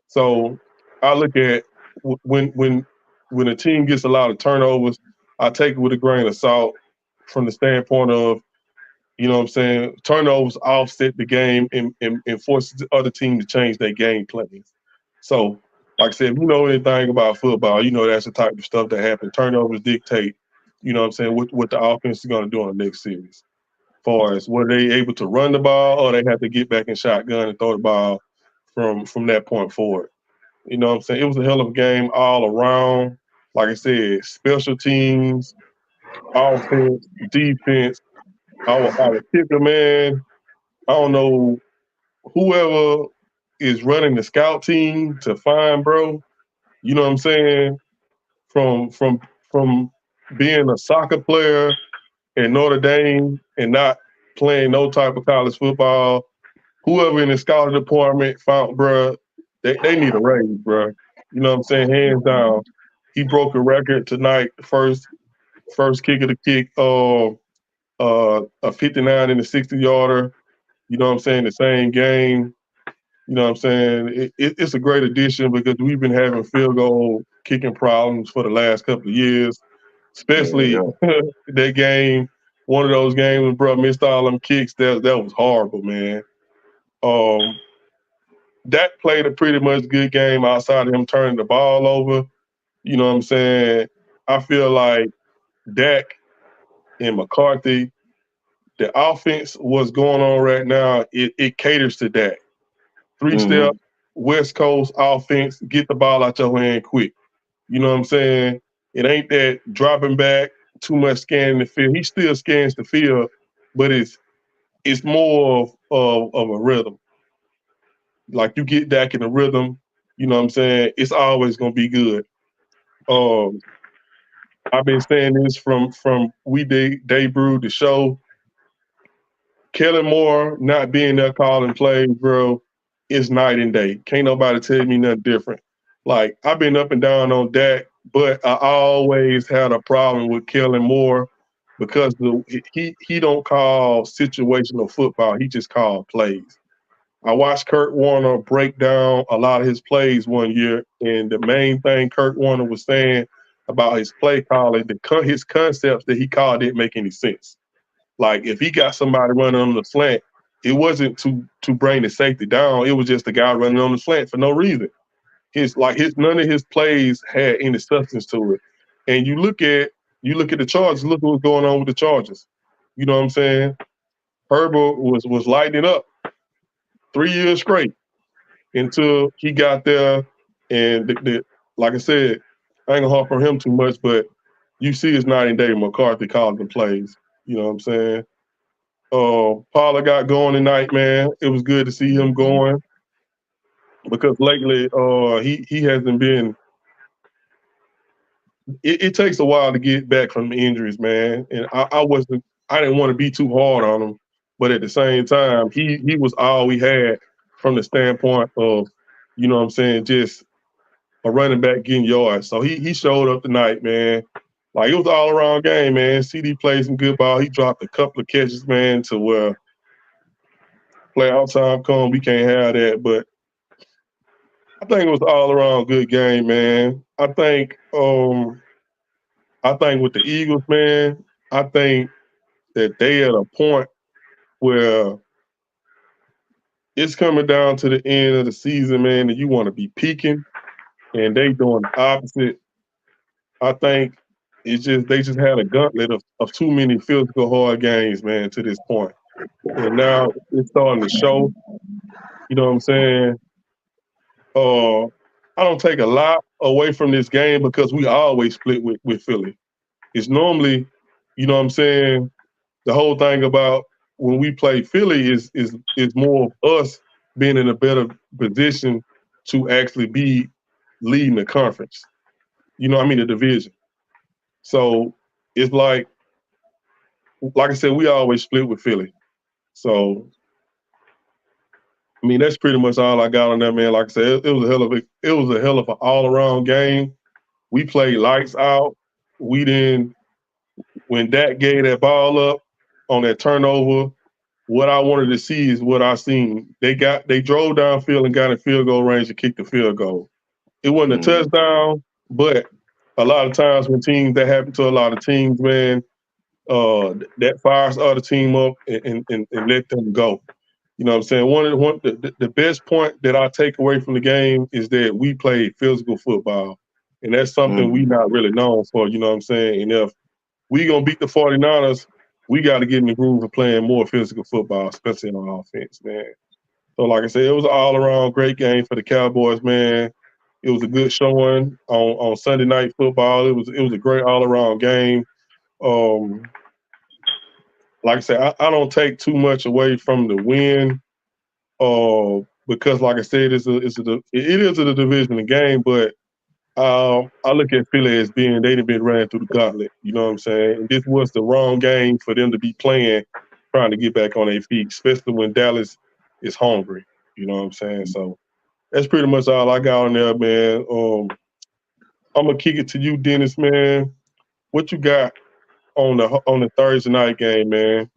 So I look at when a team gets a lot of turnovers, I take it with a grain of salt from the standpoint of, you know what I'm saying, turnovers offset the game and force the other team to change their game plans. So, like I said, if you know anything about football, you know that's the type of stuff that happens. Turnovers dictate, you know what I'm saying, what the offense is going to do on the next series. As far as were they able to run the ball or they have to get back in shotgun and throw the ball from that point forward. You know what I'm saying? It was a hell of a game all around. Like I said, special teams, offense, defense. Our kicker, man, I don't know whoever is running the scout team to find, bro. You know what I'm saying? From being a soccer player in Notre Dame and not playing no type of college football, whoever in the scouting department found, bro, they need a raise, bro. You know what I'm saying? Hands down. He broke a record tonight, first kick of the kick, a 59 and a 60-yarder. You know what I'm saying? The same game. You know what I'm saying? It's a great addition because we've been having field goal kicking problems for the last couple of years, especially that game. One of those games when bro missed all them kicks. That was horrible, man. Dak played a pretty much good game outside of him turning the ball over. You know what I'm saying? I feel like Dak and McCarthy, the offense, what's going on right now, it caters to Dak. 3-step, West Coast offense, get the ball out your hand quick. You know what I'm saying? It ain't that dropping back, too much scanning the field. He still scans the field, but it's more of a rhythm. Like you get Dak in the rhythm, you know what I'm saying? It's always gonna be good. I've been saying this from we debuted the show. Kellen Moore not being there calling plays, bro, is night and day. Can't nobody tell me nothing different. Like, I've been up and down on Dak, but I always had a problem with Kellen Moore because he don't call situational football. He just called plays. I watched Kurt Warner break down a lot of his plays one year, and the main thing Kurt Warner was saying about his play calling, his concepts that he called didn't make any sense. Like, if he got somebody running on the slant, it wasn't to bring the safety down. It was just the guy running on the slant for no reason. None of his plays had any substance to it. And you look at the Chargers. Look what's going on with the Chargers. You know what I'm saying? Herbert was lighting up 3 years straight until he got there. And like I said, I ain't gonna harp on him too much, but you see it's night and day. McCarthy calling the plays. You know what I'm saying? Paula got going tonight, man. It was good to see him going because lately he hasn't been. It takes a while to get back from the injuries, man. And I didn't want to be too hard on him, but at the same time, he was all we had from the standpoint of, you know what I'm saying, just a running back getting yards. So he showed up tonight, man. Like, it was an all around game, man. CD played some good ball. He dropped a couple of catches, man, to where playoff time come, we can't have that. But I think it was all around good game, man. I think with the Eagles, man, I think that they at a point where it's coming down to the end of the season, man, and you want to be peaking, and they doing the opposite. I think they just had a gauntlet of too many physical hard games, man, to this point. And now it's starting to show. You know what I'm saying? I don't take a lot away from this game because we always split with Philly. It's normally, you know what I'm saying, the whole thing about when we play Philly is more of us being in a better position to actually be leading the conference. You know, I mean the division. So it's like I said, we always split with Philly. So I mean, that's pretty much all I got on that, man. Like I said, it was a hell of an all around game. We played lights out. We didn't. When Dak gave that ball up on that turnover, what I wanted to see is what I seen. They drove downfield and got in field goal range to kick the field goal. It wasn't a touchdown, but a lot of times when that happen to a lot of teams, man, that fires the other team up and let them go. You know what I'm saying? The best point that I take away from the game is that we played physical football. And that's something we not really known for, you know what I'm saying? And if we going to beat the 49ers, we got to get in the groove of playing more physical football, especially on offense, man. So like I said, it was an all-around great game for the Cowboys, man. It was a good showing on Sunday Night Football. It was a great all-around game. Like I said, I don't take too much away from the win, because, like I said, it is a division game. But I look at Philly as being they've been running through the gauntlet. You know what I'm saying? And this was the wrong game for them to be playing, trying to get back on their feet, especially when Dallas is hungry. You know what I'm saying? So that's pretty much all I got on there, man. I'm gonna kick it to you, Dennis, man. What you got on the Thursday night game, man?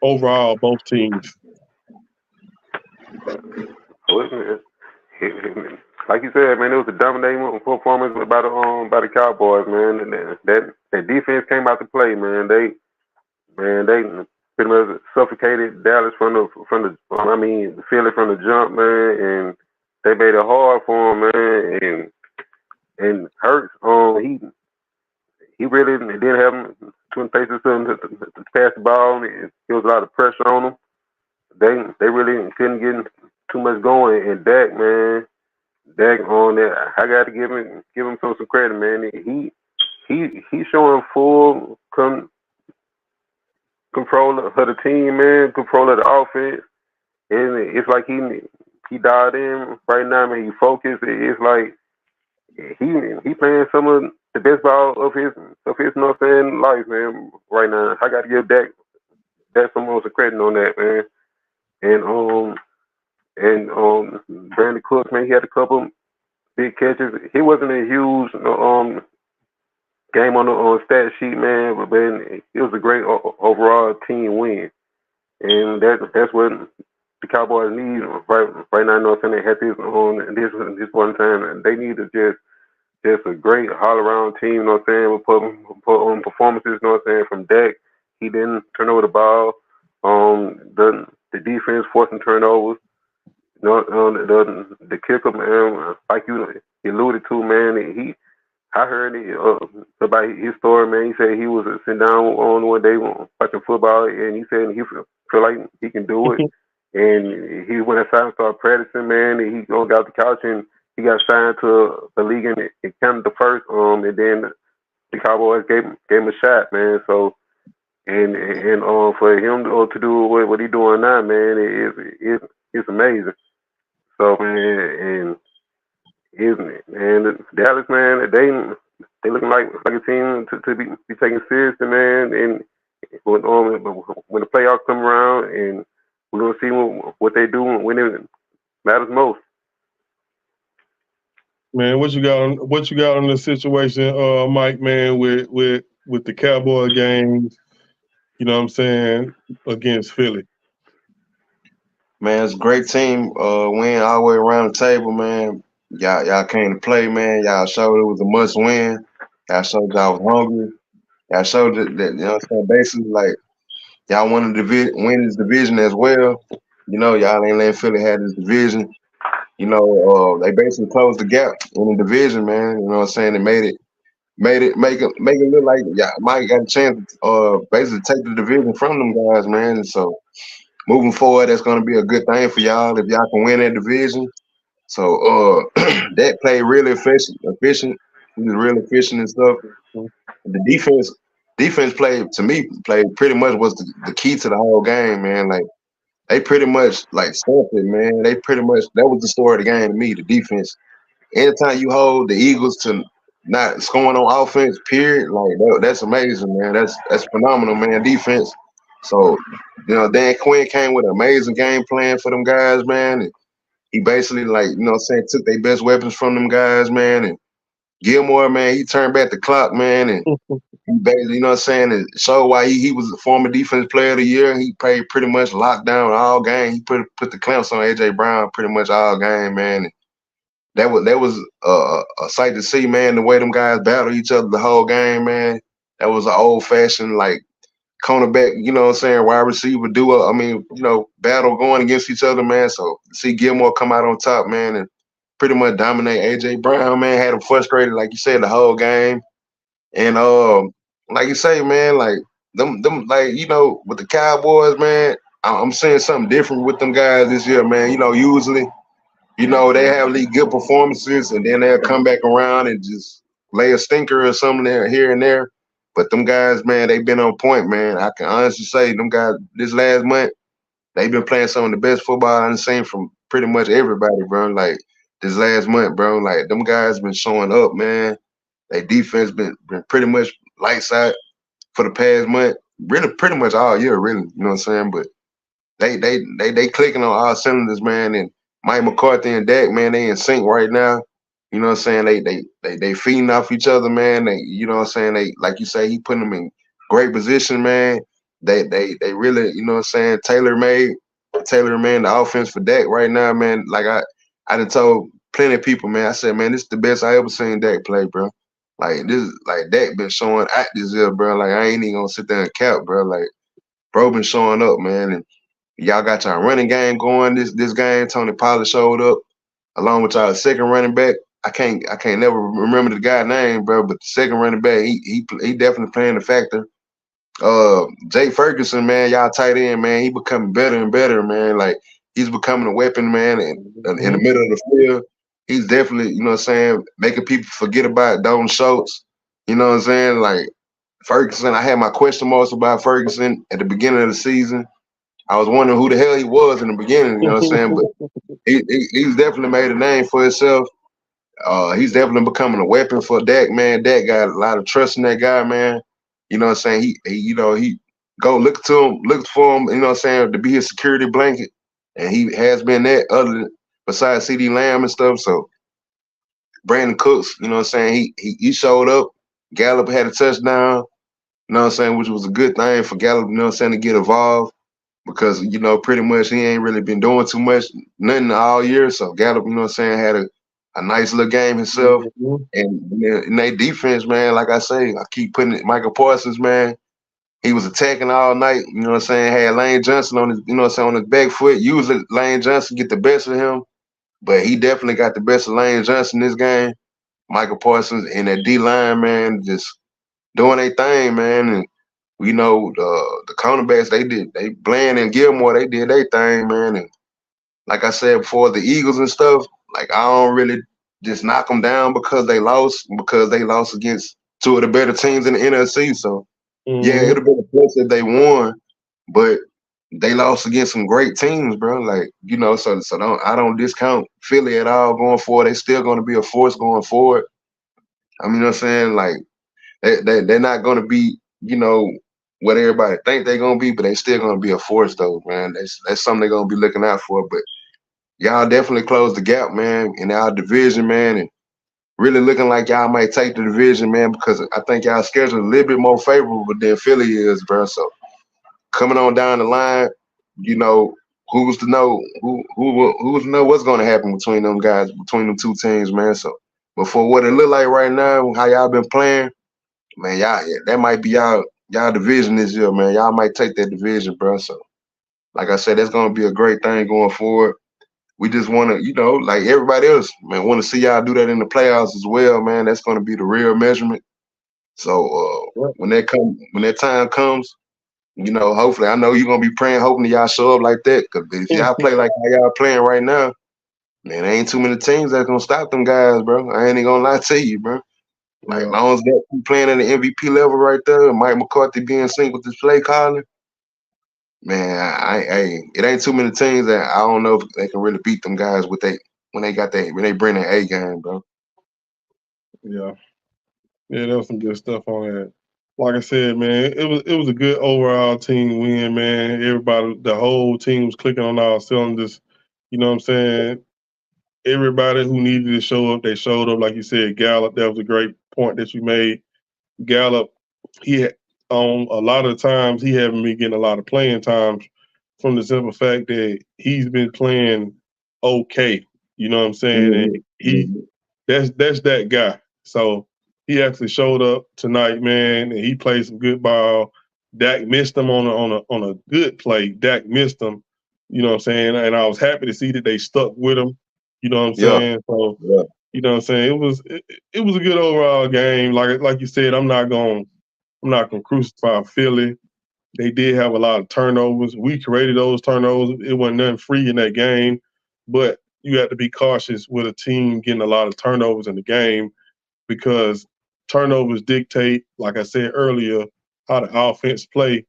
Overall, both teams. Like you said, man, it was a dominating performance by the Cowboys, man. And that defense came out to play, man. They pretty much suffocated Dallas from the Philly from the jump, man, and they made it hard for him, man. And Hurts, he really didn't have him twin faces to pass the ball. There was a lot of pressure on him. They really couldn't get too much going. And Dak, man, on that, I got to give him some credit, man. He's showing full control of the team, man, control of the offense, and it's like he dialed in right now, man. He focused. It's like he playing some of the best ball of his you know what I'm saying, life, man, right now. I got to give Dak some more credit on that, man. And Brandon Cooks, man, he had a couple big catches. He wasn't a huge game on the stat sheet, man, but man, it was a great overall team win, and that's what the Cowboys need right now. You know what I'm saying? They had this on this one time, and they need to just a great all around team. You know what I'm saying? Put on performances. You know what I'm saying? From Dak, he didn't turn over the ball. The defense forcing turnovers. You know, the kicker, man, like you alluded to, man, I heard about his story, man. He said he was sitting down on one day watching football, and he said he feel like he can do it. And he went outside and started practicing, man. And he got off the couch and he got signed to the league in Canada first. And then the Cowboys gave him a shot, man. So and for him to do what he doing now, man, it's amazing. So man, isn't it? And Dallas, man, they looking like a team to be taken seriously, man. And when the playoffs come around, and we're gonna see what they do when it matters most. Man, what you got on the situation, Mike, man, with the Cowboy games, you know what I'm saying, against Philly? Man, it's a great team. Win all the way around the table, man. Y'all came to play, man. Y'all showed it was a must win. Y'all showed y'all was hungry. Y'all showed that you know what I'm saying, basically like y'all wanted to win this division as well. You know, y'all ain't letting Philly have this division. You know, they basically closed the gap in the division, man. You know what I'm saying? They make it look like Mike got a chance to basically take the division from them guys, man. And so moving forward, that's gonna be a good thing for y'all if y'all can win that division. So that played really efficient. He was real efficient and stuff. The defense played pretty much was the key to the whole game, man. Like they pretty much like stumped it, man. They pretty much that was the story of the game to me, the defense. Anytime you hold the Eagles to not scoring on offense, period, like that's amazing, man. That's phenomenal, man. Defense. So, you know, Dan Quinn came with an amazing game plan for them guys, man. And he basically, like, you know what I'm saying, took their best weapons from them guys, man. And Gilmore, man, he turned back the clock, man. And he basically, you know what I'm saying, and showed why he was a former defense player of the year. He played pretty much locked down all game. He put the clamps on AJ Brown pretty much all game, man. And that was a sight to see, man. The way them guys battle each other the whole game, man. That was an old fashioned like cornerback, you know what I'm saying, wide receiver duo. I mean, you know, battle going against each other, man. So see Gilmore come out on top, man, and pretty much dominate AJ Brown, man. Had him frustrated, like you said, the whole game. And like you say, man, like them like, you know, with the Cowboys, man, I'm seeing something different with them guys this year, man. You know, usually, you know, they have these good performances and then they'll come back around and just lay a stinker or something there here and there. But them guys, man, they've been on point, man. I can honestly say them guys this last month, they've been playing some of the best football I've seen from pretty much everybody, bro. Like this last month, bro, like them guys been showing up, man. Their defense been pretty much lights out for the past month, really pretty much all year, really. You know what I'm saying? But they clicking on all cylinders, man. And Mike McCarthy and Dak, man, they in sync right now. You know what I'm saying? They feeding off each other, man. They, you know what I'm saying? They, like you say, he putting them in great position, man. They really, you know what I'm saying, tailor-made the offense for Dak right now, man. Like I done told plenty of people, man. I said, man, this is the best I ever seen Dak play, bro. Like this, like Dak been showing out this year, bro. Like I ain't even gonna sit there and cap, bro. Like bro been showing up, man. And y'all got y'all running game going this game. Tony Pollard showed up along with y'all second running back. I can't never remember the guy's name, bro. But the second running back, he definitely playing a factor. Jake Ferguson, man, y'all tight end, man. He becoming better and better, man. Like he's becoming a weapon, man. And in the middle of the field, he's definitely, you know what I'm saying, making people forget about Dalton Schultz. You know what I'm saying? Like Ferguson, I had my question marks about Ferguson at the beginning of the season. I was wondering who the hell he was in the beginning, you know what I'm saying? But he's definitely made a name for himself. He's definitely becoming a weapon for Dak, man. Dak got a lot of trust in that guy, man. You know what I'm saying? He go look for him, you know what I'm saying, to be his security blanket. And he has been that besides CD Lamb and stuff. So Brandon Cooks, you know what I'm saying, he showed up. Gallup had a touchdown, you know what I'm saying, which was a good thing for Gallup, you know what I'm saying, to get involved. Because, you know, pretty much he ain't really been doing too much, nothing all year. So Gallup, you know what I'm saying, had a nice little game himself. Mm-hmm. And in their defense, man, like I say, I keep putting it, Michael Parsons, man, he was attacking all night, you know what I'm saying, had Lane Johnson on his, you know what I'm saying, on his back foot. Usually Lane Johnson get the best of him, but he definitely got the best of Lane Johnson this game. Michael Parsons and that D-line, man, just doing their thing, man. And we know the cornerbacks, they Bland and Gilmore, they did their thing, man. And like I said before, the Eagles and stuff, like I don't really just knock them down because they lost against two of the better teams in the NFC. So yeah, it'd have been a plus if they won, but they lost against some great teams, bro. Like, you know, so I don't discount Philly at all going forward. They still going to be a force going forward. I mean, you know what I'm saying? Like, they're not going to be, you know, what everybody think they're going to be, but they still going to be a force, though, man. That's something they're going to be looking out for. But y'all definitely closed the gap, man, in our division, man, and really looking like y'all might take the division, man, because I think y'all schedule a little bit more favorable than Philly is, bro. So coming on down the line, you know, who's to know what's going to happen between them guys, between them two teams, man. So, but for what it look like right now, how y'all been playing, man, that might be y'all division this year, man. Y'all might take that division, bro. So, like I said, that's going to be a great thing going forward. We just want to, you know, like everybody else, man, want to see y'all do that in the playoffs as well, man. That's going to be the real measurement. So when that time comes, you know, hopefully, I know you're gonna be praying, hoping that y'all show up like that. Because if y'all play like how y'all playing right now, man, there ain't too many teams that's gonna stop them guys, bro. I ain't even gonna lie to you, bro. Like, as long as that playing at the MVP level right there, and Mike McCarthy being sync with this play calling, man, it ain't too many teams that I don't know if they can really beat them guys when they bring their A game, bro. Yeah, there was some good stuff on that. Like I said, man, it was a good overall team win, man. Everybody, the whole team was clicking on all cylinders. You know what I'm saying? Everybody who needed to show up, they showed up. Like you said, Gallup, that was a great point that you made. Gallup, he had, on a lot of times he haven't been getting a lot of playing times from the simple fact that he's been playing okay. You know what I'm saying? And that's that guy. So he actually showed up tonight, man, and he played some good ball. Dak missed him on a good play. Dak missed him. You know what I'm saying? And I was happy to see that they stuck with him. You know what I'm saying? So you know what I'm saying? It was a good overall game. Like you said, I'm not gonna crucify Philly. They did have a lot of turnovers. We created those turnovers. It wasn't nothing free in that game, but you have to be cautious with a team getting a lot of turnovers in the game because turnovers dictate, like I said earlier, how the offense play.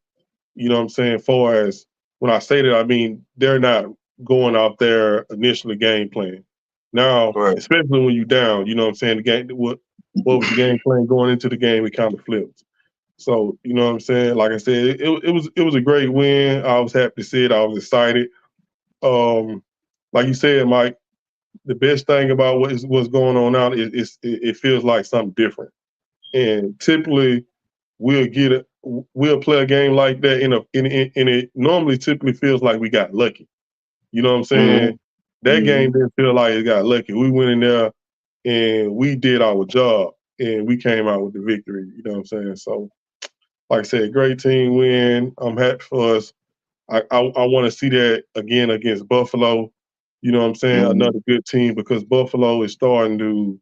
You know what I'm saying? Far as when I say that, I mean they're not going out there initially game plan. Now, especially when you're down, you know what I'm saying? The game, what was the game plan going into the game? It kind of flips. So you know what I'm saying? Like I said, it was a great win. I was happy to see it. I was excited. Like you said, Mike, the best thing about what's going on now is it feels like something different. And typically we'll play a game like that in it normally typically feels like we got lucky. You know what I'm saying? That game didn't feel like it got lucky. We went in there and we did our job and we came out with the victory. You know what I'm saying? So like I said, great team win. I'm happy for us. I want to see that again against Buffalo. You know what I'm saying? Another good team because Buffalo is starting to,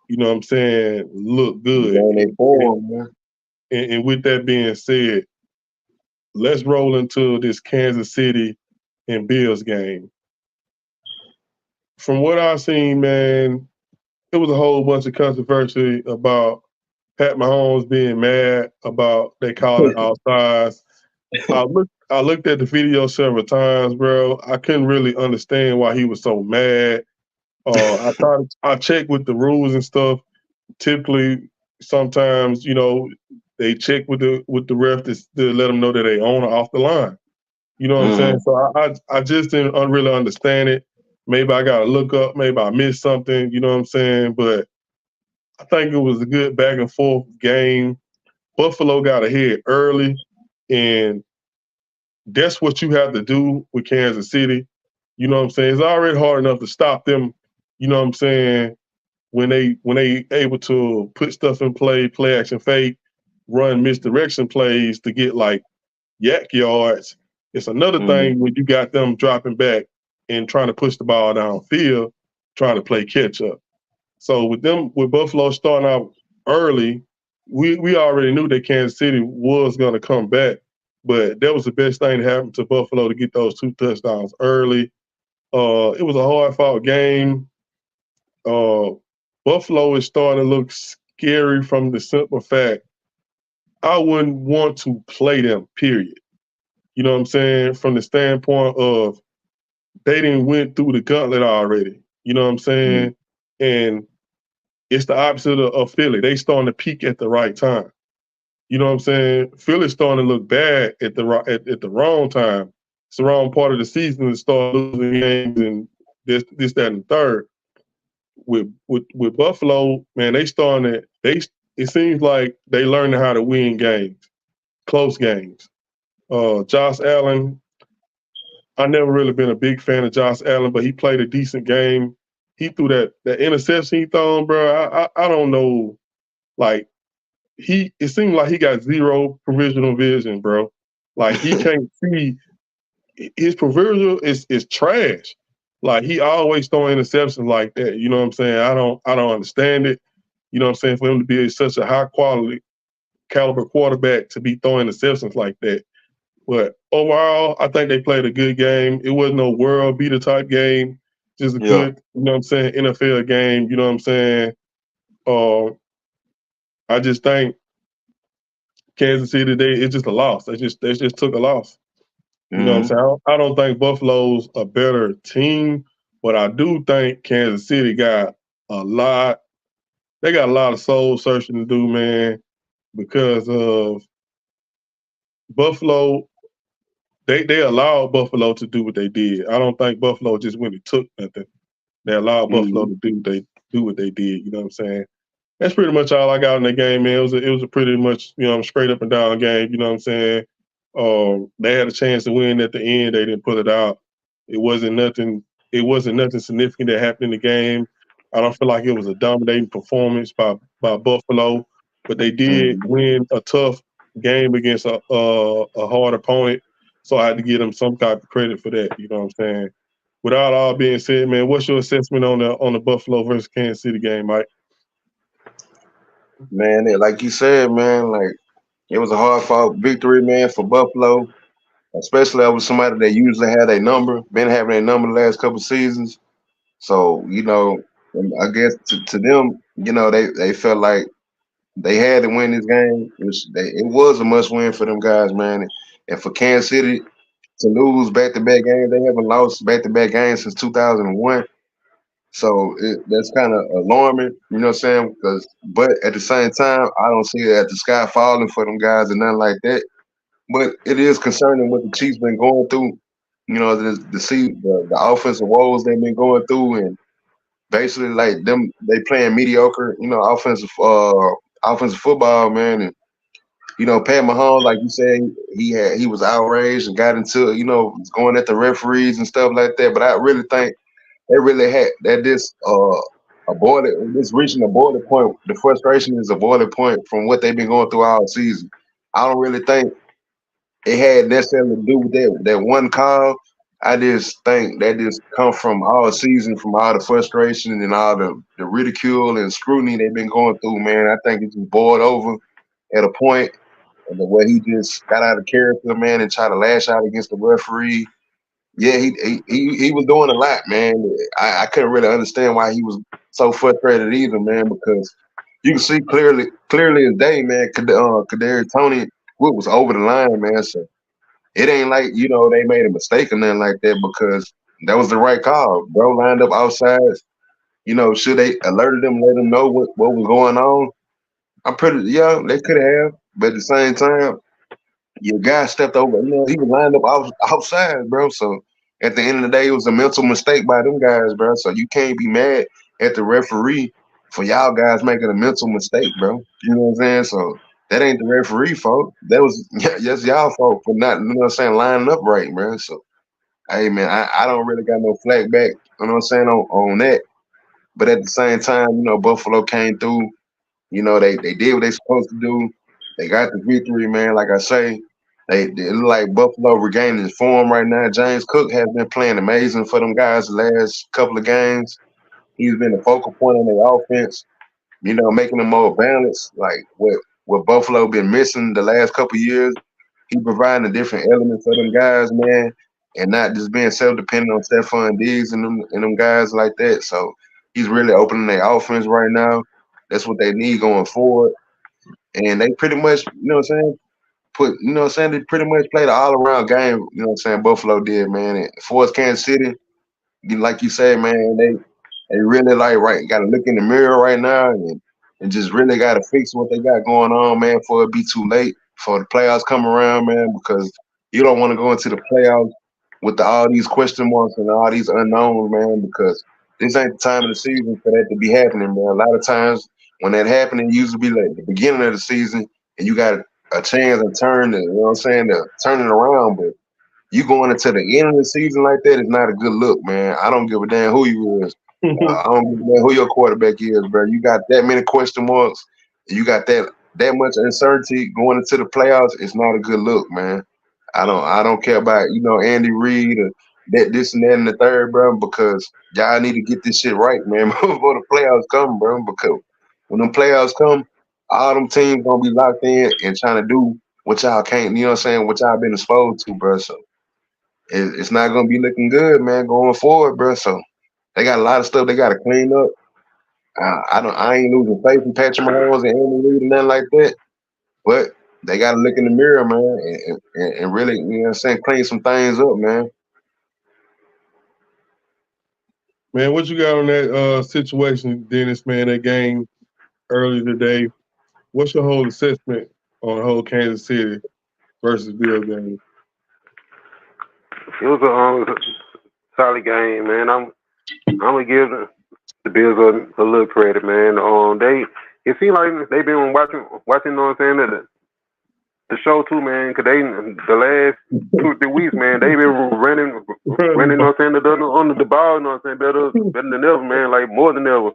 you know what I'm saying, look good. And with that being said, let's roll into this Kansas City and Bills game. From what I've seen, man, it was a whole bunch of controversy about Pat Mahomes being mad about they call it offsides. I looked at the video several times, bro. I couldn't really understand why he was so mad. I check with the rules and stuff. Typically, sometimes they check with the ref to let them know that they on or off the line. You know what I'm saying? So I just didn't really understand it. Maybe I got to look up. Maybe I missed something. You know what I'm saying? But I think it was a good back and forth game. Buffalo got ahead early, and that's what you have to do with Kansas City. You know what I'm saying? It's already hard enough to stop them. You know what I'm saying? When they able to put stuff in play action fake, run misdirection plays to get like yak yards. It's another thing when you got them dropping back and trying to push the ball downfield, trying to play catch up. So with Buffalo starting out early, we already knew that Kansas City was going to come back, but that was the best thing to happen to Buffalo to get those 2 touchdowns early. It was a hard fought game. Buffalo is starting to look scary from the simple fact I wouldn't want to play them, period. You know what I'm saying? From the standpoint of they didn't went through the gauntlet already. You know what I'm saying? And it's the opposite of Philly. They starting to peak at the right time. You know what I'm saying? Philly's starting to look bad at the wrong time. It's the wrong part of the season to start losing games and this, that, and the third. With Buffalo, man, it seems like they learning how to win games, close games. Josh Allen, I never really been a big fan of Josh Allen, but he played a decent game. He threw that interception he thrown, bro. I don't know, like it seemed like he got zero provisional vision, bro. Like he can't see. His provisional is trash. Like he always throwing interceptions like that. You know what I'm saying? I don't understand it. You know what I'm saying? For him to be such a high quality caliber quarterback to be throwing interceptions like that. But overall, I think they played a good game. It wasn't no world beater type game. Just a good, you know what I'm saying, NFL game. You know what I'm saying? I just think Kansas City today, it's just a loss. They just took a loss. You know what I'm saying? I don't think Buffalo's a better team, but I do think Kansas City got a lot. They got a lot of soul searching to do, man, because of Buffalo. They allowed Buffalo to do what they did. I don't think Buffalo just went and took nothing. They allowed Buffalo to do what they did. You know what I'm saying? That's pretty much all I got in the game, man. It was a pretty much, straight up and down game. You know what I'm saying? They had a chance to win at the end. They didn't put it out. It wasn't nothing significant that happened in the game. I don't feel like it was a dominating performance by Buffalo, but they did win a tough game against a hard opponent. So I had to give them some type of credit for that. You know what I'm saying? Without all being said, man, what's your assessment on the Buffalo versus Kansas City game, Mike? Man, like you said, man, like it was a hard fought victory, man, for Buffalo, especially over somebody that usually had a number, been having a number the last couple seasons. So, I guess to them, they felt like they had to win this game. It was a must win for them guys, man. And for Kansas City to lose back-to-back games, they haven't lost back-to-back games since 2001. So that's kind of alarming, you know what I'm saying? But at the same time, I don't see it at the sky falling for them guys or nothing like that. But it is concerning what the Chiefs been going through. The offensive woes they've been going through, and basically like them, they playing mediocre, offensive football, man. And Pat Mahomes, like you said, he was outraged and got into going at the referees and stuff like that. But I really think they really had that this reaching a border point. The frustration is a border point from what they've been going through all season. I don't really think it had necessarily to do with that one call. I just think that just come from all season, from all the frustration and all the ridicule and scrutiny they've been going through, man. I think it just boiled over at a point and the way he just got out of character, man, and tried to lash out against the referee. Yeah, he was doing a lot, man. I couldn't really understand why he was so frustrated either, man, because you can see clearly as day, man, Kadarius Toney was over the line, man. So it ain't like, they made a mistake or nothing like that, because that was the right call. Bro lined up outside. should they alerted them, let them know what was going on? I'm they could have, but at the same time, your guy stepped over. He was lined up outside, bro. So at the end of the day, it was a mental mistake by them guys, bro. So you can't be mad at the referee for y'all guys making a mental mistake, bro. You know what I'm saying? So that ain't the referee fault. That was just y'all fault for not, lining up right, bro. So hey, man, I don't really got no flag back. You know what I'm saying on that. But at the same time, Buffalo came through. They did what they supposed to do. They got the victory, man. Like I say, they look like Buffalo regaining his form right now. James Cook has been playing amazing for them guys the last couple of games. He's been the focal point on their offense, making them more balanced. Like what Buffalo been missing the last couple of years. He providing a different element for them guys, man, and not just being self-dependent on Stephon Diggs and them guys like that. So he's really opening their offense right now. That's what they need going forward. And they pretty much, they pretty much played an all-around game, Buffalo did, man. And for us, Kansas City, like you said, man, they really got to look in the mirror right now and just really got to fix what they got going on, man, before it be too late for the playoffs come around, man, because you don't want to go into the playoffs with all these question marks and all these unknowns, man, because this ain't the time of the season for that to be happening, man. A lot of times when that happening, it usually be like the beginning of the season and you got a chance to turn to turn it around, but you going into the end of the season like that is not a good look, man. I don't give a damn who you is. I don't give a damn who your quarterback is, bro. You got that many question marks. You got that much uncertainty going into the playoffs. It's not a good look, man. I don't care about Andy Reid or this and that and the third, bro. Because y'all need to get this shit right, man, before the playoffs come, bro. Because when them playoffs come, all them teams gonna be locked in and trying to do what y'all can't. What y'all been exposed to, bro. So it's not gonna be looking good, man, going forward, bro. So they got a lot of stuff they got to clean up. I ain't losing faith in Patrick Mahomes and Andy Reid and nothing like that. But they got to look in the mirror, man, and really, clean some things up, man. Man, what you got on that situation, Dennis, man, that game earlier today? What's your whole assessment on the whole Kansas City versus Bills game? It was a solid game, man. I'm gonna give the Bills a little credit, man. It seems like they've been watching, you know what I'm saying, the show too, man. Cause the last 2 or 3 weeks, man, they've been running, you know what I'm saying, on the ball, you know what I'm saying, better than ever, man, like more than ever.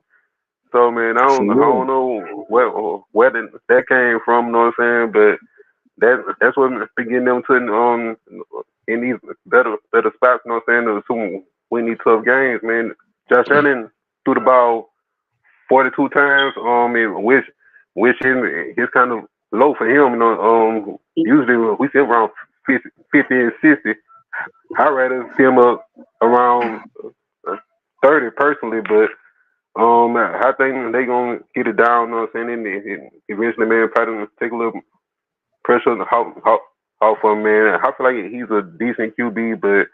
So, man, I don't know where that came from, you know what I'm saying, but that's what been getting them to in these better spots, you know what I'm saying, to win these tough games, man. Josh Allen threw the ball 42 times, which is kind of low for him, you know. Usually we see him around 50 and 60. I'd rather see him around 30 personally, but I think they gonna get it down, you know what I'm saying, and eventually, man, probably take a little pressure off of him, man. I feel like he's a decent QB, but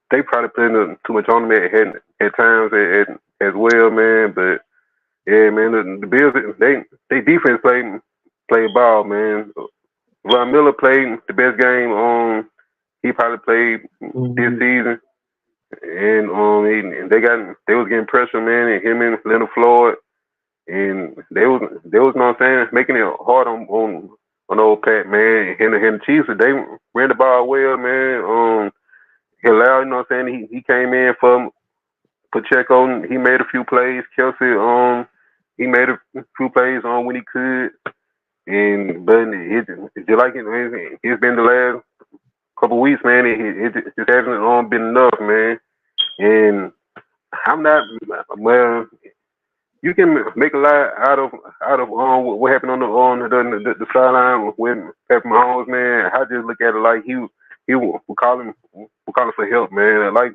they probably putting too much on him at times as well, man. But yeah, man, the Bills, they defense played ball, man. Von Miller played the best game he probably played this season, and they was getting pressure, man, and him and Leonard Floyd, and they was you know what I'm saying, making it hard on old Pat, man, and the Chiefs. They ran the ball well, man. Hillel, you know what I'm saying, he came in for Pacheco. He made a few plays. Kelsey, he made a few plays when he could. But it's just like it's been the last couple weeks, man. It just hasn't been enough, man. And I'm not, well, you can make a lot out of what happened on the sideline with Patrick Mahomes, man. I just look at it like he will call him for help, man. Like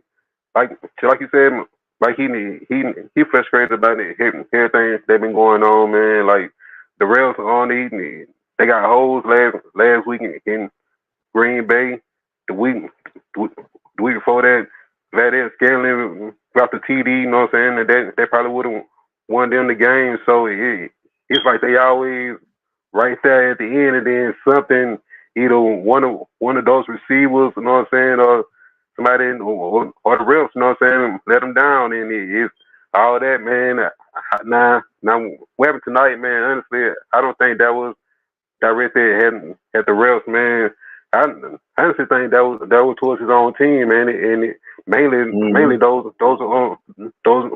you said, like he frustrated about everything that been going on, man. Like the Rails are on eating. They got holes last week in Green Bay. The week before that, Valdez Scanlon dropped the TD, you know what I'm saying? And that probably would have won them the game. So it's like they always right there at the end, and then something, either one of those receivers, you know what I'm saying, or somebody, or the refs, you know what I'm saying, let them down, and it's all that, man. Now, what happened tonight, man? Honestly, I don't think that was directed at the refs, man. I honestly think that was towards his own team, man, and mainly those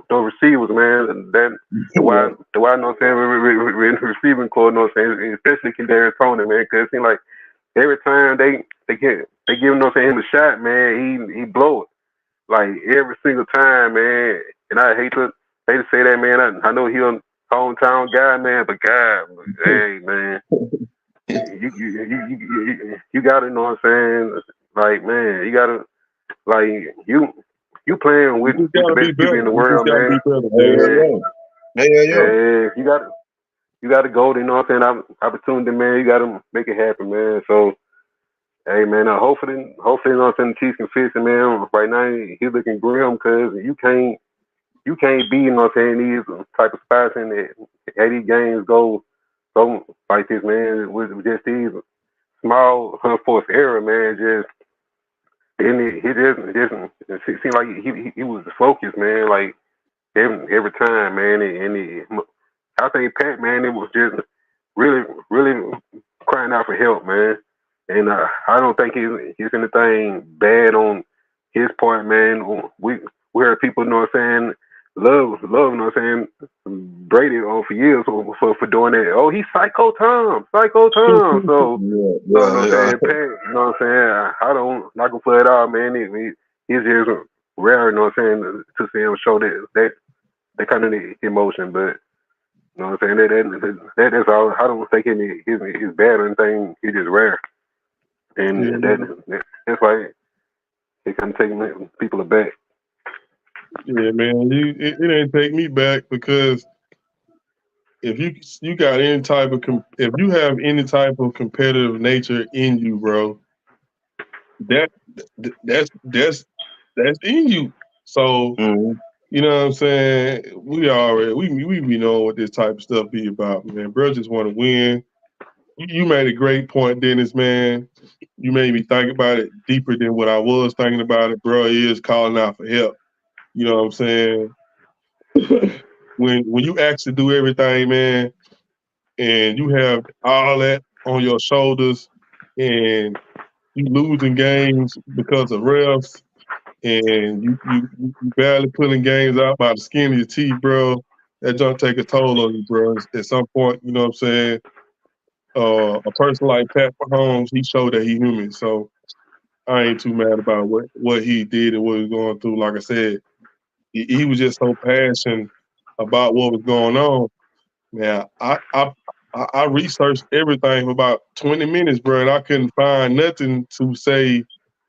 receivers, man. That the why, you know what I'm saying, receiving core, you know what I'm saying, especially Kadarius Toney, man, because it seems like every time they give him, you know what I'm saying, him a shot, man, he blow it like every single time, man. And I hate to say that, man. I know he a hometown guy, man, but God, hey, man. You gotta, know what I'm saying? Like, man, you gotta, like, you playing with You the gotta be best people better. in the You just world, gotta man. be better, man. Yeah, you gotta go, you know what I'm saying? Opportunity, man. You gotta make it happen, man. So, hey, man, hopefully, you know what I'm saying, the Chiefs can fix it, man. Right now, he's looking grim because you can't be, you know what I'm saying, these type of spots and these games go like this, man, with just these small unforced error, man. Just and he just it seemed like he was focused, man. Like every time, man. I think Pat, man, it was just really crying out for help, man. And I don't think he's anything bad on his part, man. We heard people, you know what I'm saying, love, you know what I'm saying, Brady on for years for doing that. Oh, he's Psycho Tom. So, you know what I'm saying, Pat, you know what I'm saying, I don't not gonna play it out, man. He's just rare, you know what I'm saying, to see him show that kind of emotion, but. You know what I'm saying? That's all. I don't think he's bad or anything. He's just rare, and that's why it kind of taking people aback. Yeah, man. It ain't take me back because if you got any type of if you have any type of competitive nature in you, bro, that that's in you. So you know what I'm saying? We be knowing what this type of stuff be about, man. Bro just want to win. You made a great point, Dennis, man. You made me think about it deeper than what I was thinking about it. Bro is calling out for help. You know what I'm saying? when you actually do everything, man, and you have all that on your shoulders, and you losing games because of refs, and you barely pulling games out by the skin of your teeth, bro. That junk take a toll on you, bro. At some point, you know what I'm saying? A person like Pat Mahomes, he showed that he human. So I ain't too mad about what he did and what he was going through. Like I said, he was just so passionate about what was going on. Now, I researched everything for about 20 minutes, bro, and I couldn't find nothing to say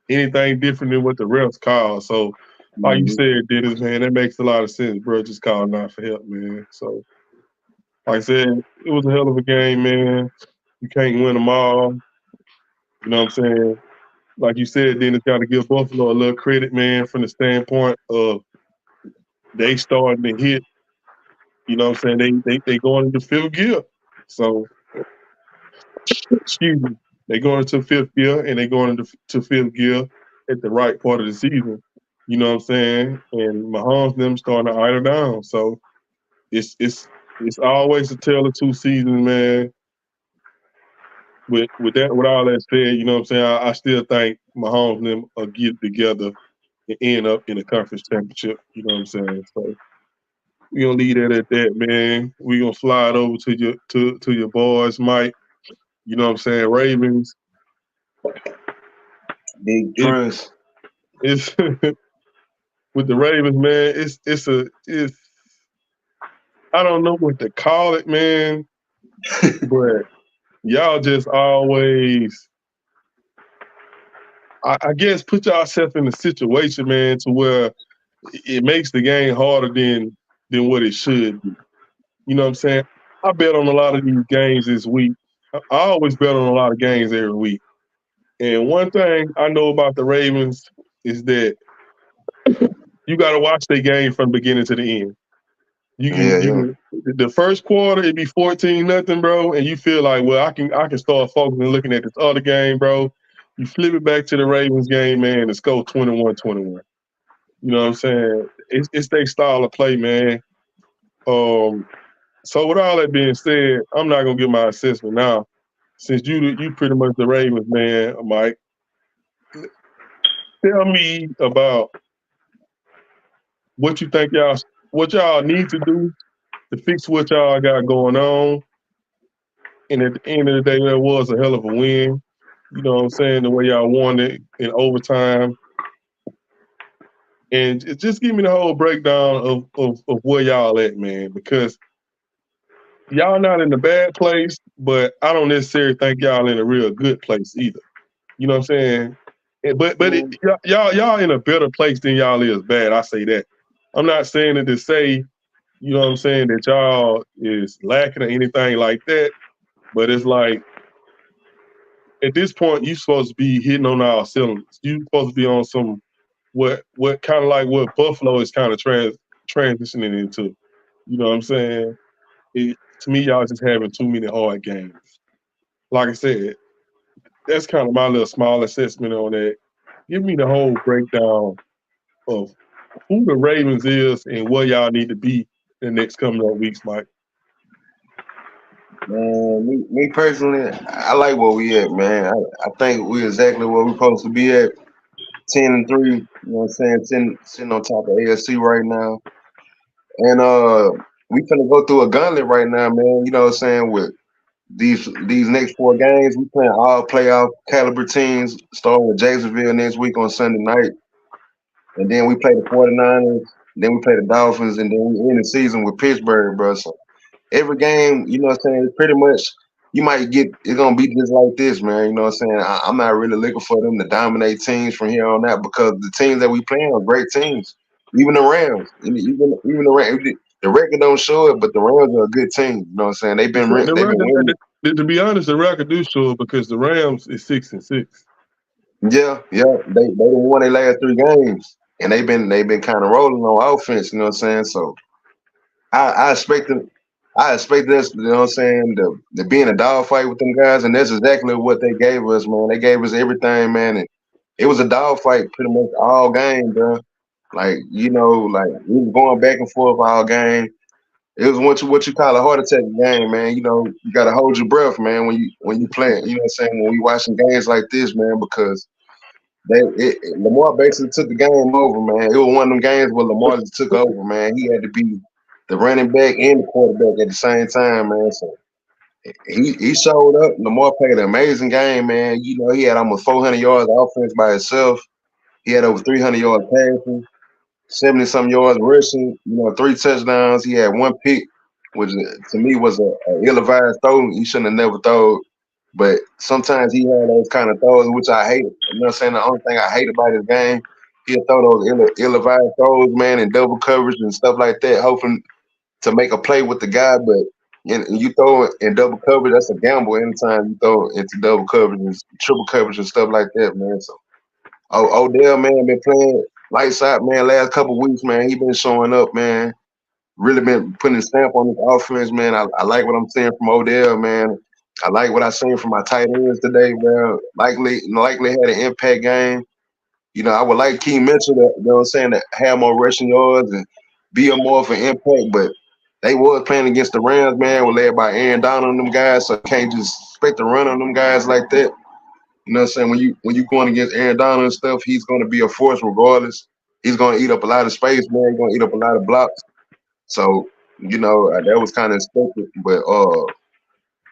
anything different than what the refs called. So, like you said, Dennis, man, that makes a lot of sense, bro. Just calling out for help, man. So, like I said, it was a hell of a game, man. You can't win them all. You know what I'm saying? Like you said, Dennis, got to give Buffalo a little credit, man, from the standpoint of they starting to hit. You know what I'm saying? They going into fifth gear. So, excuse me, they going into fifth gear and they going into fifth gear at the right part of the season. You know what I'm saying? And Mahomes and them starting to idle down. So it's always a tale of two seasons, man. With all that said, you know what I'm saying? I still think Mahomes and them will get together and end up in a conference championship. You know what I'm saying? So we're gonna leave that at that, man. We're gonna fly it over to your boys, Mike. You know what I'm saying? Ravens. Big trust. It's with the Ravens, man. It's I don't know what to call it, man. But y'all just always, I guess, put yourself in a situation, man, to where it makes the game harder than what it should be. You know what I'm saying? I bet on a lot of these games this week. I always bet on a lot of games every week. And one thing I know about the Ravens is that you got to watch the game from the beginning to the end. You the first quarter it'd be 14-0, bro, and you feel like, well, I can start focusing and looking at this other game, bro. You flip it back to the Ravens game, man, and score 21-21. You know what I'm saying? It's their style of play, man. So with all that being said, I'm not gonna give my assessment now, since you pretty much the Ravens man, Mike. Tell me about what you think what y'all need to do to fix what y'all got going on. And at the end of the day, that was a hell of a win. You know what I'm saying? The way y'all won it in overtime. And just give me the whole breakdown of where y'all at, man, because y'all not in a bad place, but I don't necessarily think y'all in a real good place either. You know what I'm saying? But y'all in a better place than y'all is bad. I say that. I'm not saying it to say, you know what I'm saying, that y'all is lacking or anything like that. But it's like, at this point, you supposed to be hitting on all cylinders. You supposed to be on some what kind of like what Buffalo is kind of transitioning into. You know what I'm saying? To me, y'all just having too many hard games. Like I said, that's kind of my little small assessment on that. Give me the whole breakdown of who the Ravens is and where y'all need to be in the next coming up weeks, Mike. Man, me personally, I like where we at, man. I think we're exactly where we're supposed to be at. 10-3, you know what I'm saying? 10 sitting on top of AFC right now. And we finna go through a gauntlet right now, man. You know what I'm saying? With these next 4 games, we playing all playoff caliber teams, starting with Jacksonville next week on Sunday night. And then we play the 49ers, then we play the Dolphins, and then we end the season with Pittsburgh, bro. So every game, you know what I'm saying, pretty much you might get it's gonna be just like this, man. You know what I'm saying? I'm not really looking for them to dominate teams from here on out because the teams that we playing are great teams. Even the Rams, even the Rams, the record don't show it, but the Rams are a good team. You know what I'm saying? They've been winning. To be honest, the record do show it because the Rams is 6-6. Yeah, they done won their last 3 games, and they've been kind of rolling on offense. You know what I'm saying? So I expect them. I expect us, you know what I'm saying, to be in a dogfight with them guys, and that's exactly what they gave us, man. They gave us everything, man, and it was a dogfight pretty much all game, bro. Like, you know, like we were going back and forth all game. It was what you call a heart attack game, man. You know, you gotta hold your breath, man, when you play. You know what I'm saying? When we watching games like this, man, because Lamar basically took the game over, man. It was one of them games where Lamar just took over, man. He had to be the running back and the quarterback at the same time, man. So he showed up. Lamar played an amazing game, man. You know, he had almost 400 yards of offense by himself. He had over 300 yards passing, 70-some yards rushing. You know, 3 touchdowns. He had 1 pick, which to me was a ill-advised throw. He shouldn't have never thrown. But sometimes he had those kind of throws, which I hate. You know what I'm saying? The only thing I hate about his game, he'll throw those ill-advised throws, man, in double coverage and stuff like that, hoping to make a play with the guy. But you throw it in double coverage, that's a gamble anytime you throw into double coverage and triple coverage and stuff like that, man. So Odell, man, been playing lights out, man, last couple weeks, man. He been showing up, man. Really been putting a stamp on his offense, man. I like what I'm seeing from Odell, man. I like what I seen from my tight ends today, man. Likely had an impact game. You know, I would like Key Mitchell to, you know what I'm saying, to have more rushing yards and be a more of an impact, but they was playing against the Rams, man, were led by Aaron Donald and them guys, so you can't just expect to run on them guys like that. You know what I'm saying? When you going against Aaron Donald and stuff, he's gonna be a force regardless. He's gonna eat up a lot of space, man. He's gonna eat up a lot of blocks. So, you know, that was kind of expected. But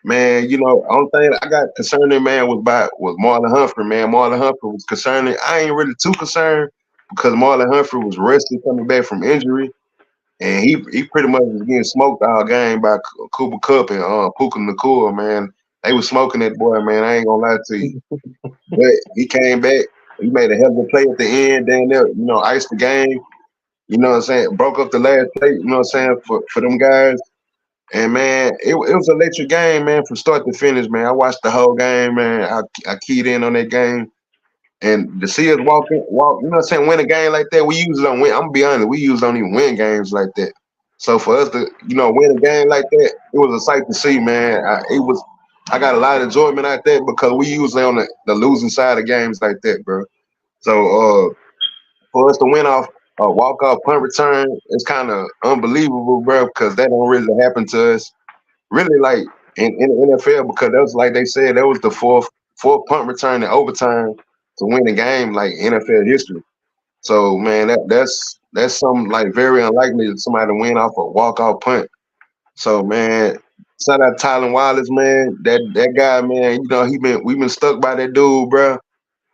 man, you know, only thing I got concerned in, man, was Marlon Humphrey, man. Marlon Humphrey was concerning. I ain't really too concerned because Marlon Humphrey was rested coming back from injury. And he pretty much was getting smoked all game by Cooper Kupp and Puka Nacua, man. They was smoking that boy, man. I ain't gonna lie to you. But he came back. He made a hell of a play at the end. Down there, you know, iced the game. You know what I'm saying? Broke up the last play, you know what I'm saying, for them guys. And, man, it was an electric game, man, from start to finish, man. I watched the whole game, man. I keyed in on that game. And to see us walk, you know what I'm saying, win a game like that, we usually don't win. I'm gonna be honest, we usually don't even win games like that. So for us to, win a game like that, it was a sight to see, man. I got a lot of enjoyment out there because we usually on the losing side of games like that, bro. So for us to win off a walk-off punt return, it's kind of unbelievable, bro, because that don't really happen to us. Really, like in the NFL, because that was like they said, that was the fourth punt return in overtime to win a game like NFL history. So man, that's something like very unlikely that somebody to win off a walk-off punt. So man, shout out Tylen Wallace, man. That guy, man, we've been stuck by that dude, bro.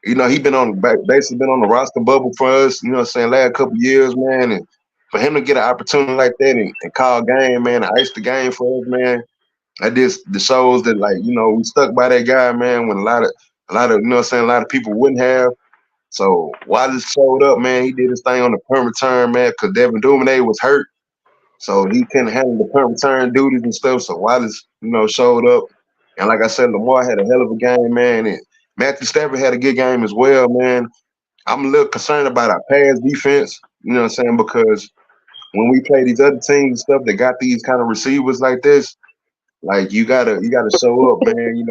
He been basically been on the roster bubble for us, saying, last couple years, man. And for him to get an opportunity like that and call game, man, and ice the game for us, man, that just shows that, like, we stuck by that guy, man, when a lot of a lot of people wouldn't have. So Wallace showed up, man. He did his thing on the punt return, man, because Devin Duvernay was hurt. So he couldn't handle the punt return duties and stuff. So Wallace, showed up. And like I said, Lamar had a hell of a game, man. And Matthew Stafford had a good game as well, man. I'm a little concerned about our pass defense, because when we play these other teams and stuff that got these kind of receivers like this, like you gotta show up, man.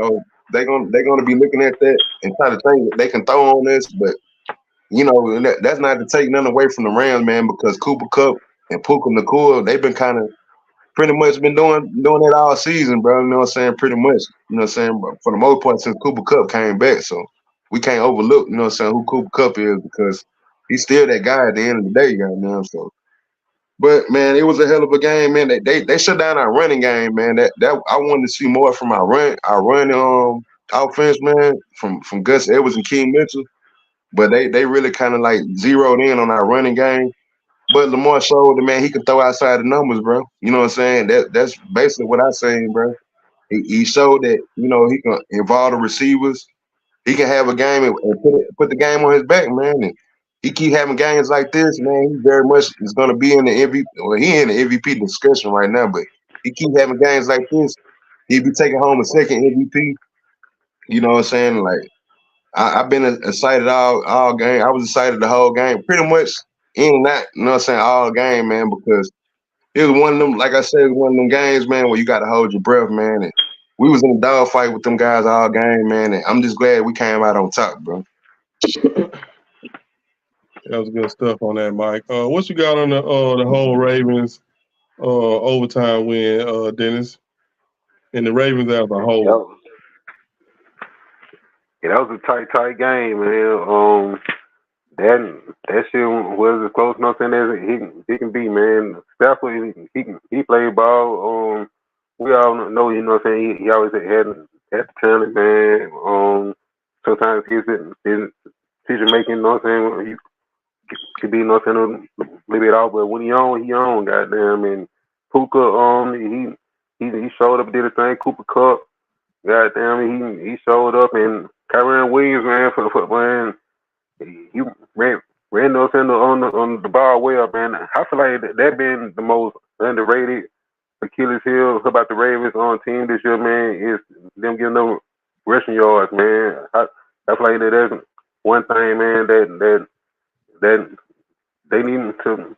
They're gonna be looking at that and try to think that they can throw on this, but that's not to take nothing away from the Rams, man, because Cooper Kupp and Puka Nacua, they've been kind of pretty much been doing it all season, bro. You know what I'm saying? Pretty much. You know what I'm saying? But for the most part, since Cooper Kupp came back, so we can't overlook, you know what I'm saying, who Cooper Kupp is, because he's still that guy at the end of the day, so. But man, it was a hell of a game, man. They shut down our running game, man. That I wanted to see more from our run offense, man, from Gus Edwards and King Mitchell. But they really kind of like zeroed in on our running game. But Lamar showed that, man, he can throw outside the numbers, bro. You know what I'm saying? That's basically what I'm saying, bro. He showed that, he can involve the receivers. He can have a game and put the game on his back, man. And he keep having games like this, man. He very much is going to be in the MVP. Well, he in the MVP discussion right now, but he keep having games like this. He'd be taking home a second MVP. You know what I'm saying? Like, I've been excited all game. I was excited the whole game, pretty much in and out, you know what I'm saying, all game, man, because it was one of them, like I said, it was one of them games, man, where you got to hold your breath, man. And we was in a dogfight with them guys all game, man, and I'm just glad we came out on top, bro. That was good stuff on that, Mike. What you got on the whole Ravens overtime win, Dennis? And the Ravens as a whole. Yeah, that was a tight game, man. That shit was as close enough as he can be, man. Stafford, he played ball. We all know, you know what I'm saying, he always had the talent, man. Sometimes his decision making, you know what I'm saying, he could be, you know what I'm saying, a little bit off, but when he on, goddamn. And Puka, he showed up, did a thing. Cooper Kupp, goddamn, he showed up. And Kyron Williams, man, man, he ran those on the ball well, man. I feel like that been the most underrated Achilles heel about the Ravens on team this year, man, is them getting them rushing yards, man. I feel like that's one thing, man, that they need to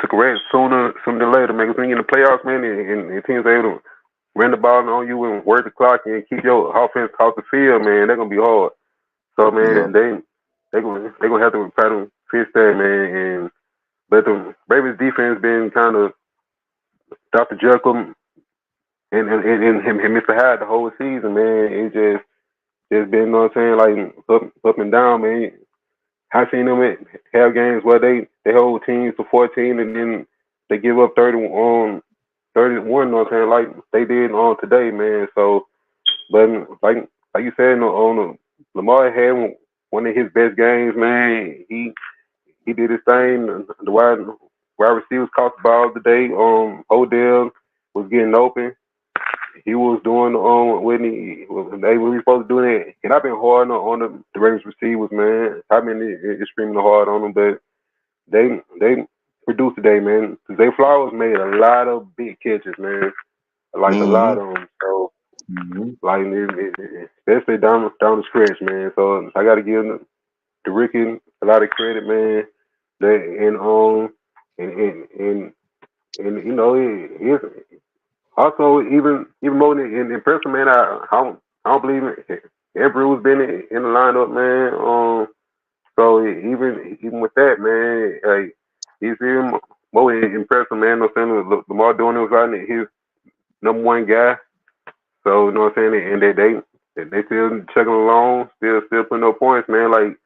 correct sooner than later, man. Because when you're in the playoffs, man, and teams are able to run the ball on you and work the clock and keep your offense off the field, man, they're gonna be hard. So man, they gonna have to try to fix that, man. But the Ravens defense been kind of Dr. Jekyll and Mr. Hyde the whole season, man. It just been, you know what I'm saying, like up and down, man. I seen them have games where they hold teams to 14 and then they give up 31, you know what I'm saying, like they did on today, man. So, but like you said, on Lamar had one of his best games, man. He did his thing. The wide receivers caught the ball today. Odell was getting open. He was doing when they were supposed to do it. And I've been hard on the Ravens receivers, man. I've been extremely hard on them, but they produced today, man. Zay Flowers made a lot of big catches, man. Like a lot of them. So Like especially down the stretch, man. So I got to give the Ricky a lot of credit, man. That and you know it's also even more in person, man. I don't believe it. Everyone's been in the lineup, man. So even with that, man, like he's even more impressive, man. No saying Lamar doing it was out his number one guy. So you know what I'm saying, and they still chugging along, still putting up points, man. Like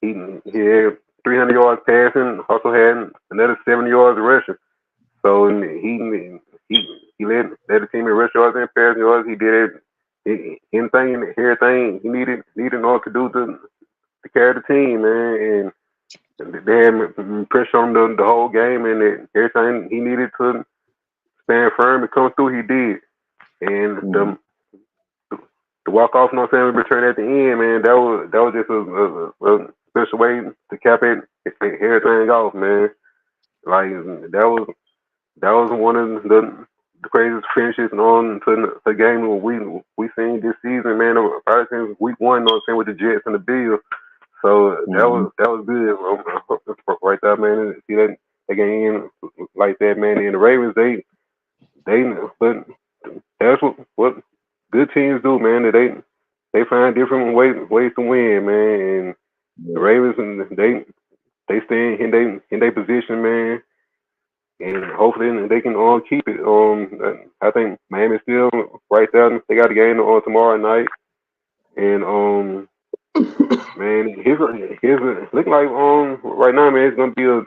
he had 300 yards passing, also had another 70 yards rushing. So he led the team in rush yards and pass yards. He did anything and everything he needed in order to do to carry the team, man. And they had pressure on the whole game, and everything he needed to stand firm and come through, he did. And the walk off, you know what I'm saying, return at the end, man, that was just a special way to cap everything off, man. Like that was one of the craziest finishes on to the game we seen this season, man. Probably since week one, you know what I'm saying, with the Jets and the Bills. So that was good right there, man. See that game like that, man. And the Ravens, but that's what good teams do, man. That they find different ways to win, man. And the Ravens, and they stay in their position, man. And hopefully they can keep it. I think Miami's still right there. They got a game on tomorrow night, and man, here's looking like right now, man, it's gonna be a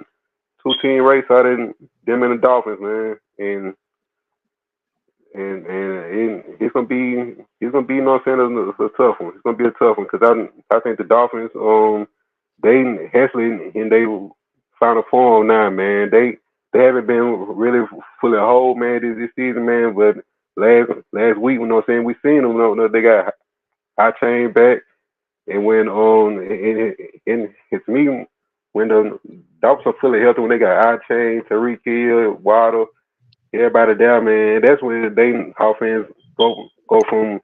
2-team race out of them and the Dolphins, man, and it's gonna be you know what I'm saying, a tough one. It's gonna be a tough one because I think the Dolphins they actually in they final form now, man. They haven't been really fully whole, man, this season, man. But last week, you know what I'm saying, we seen them. You know, they got high chain back. And when in it's me when the Dolphins are fully healthy, when they got I-Chain, Tariq Hill, Waddle, everybody down, man, that's when they offense go from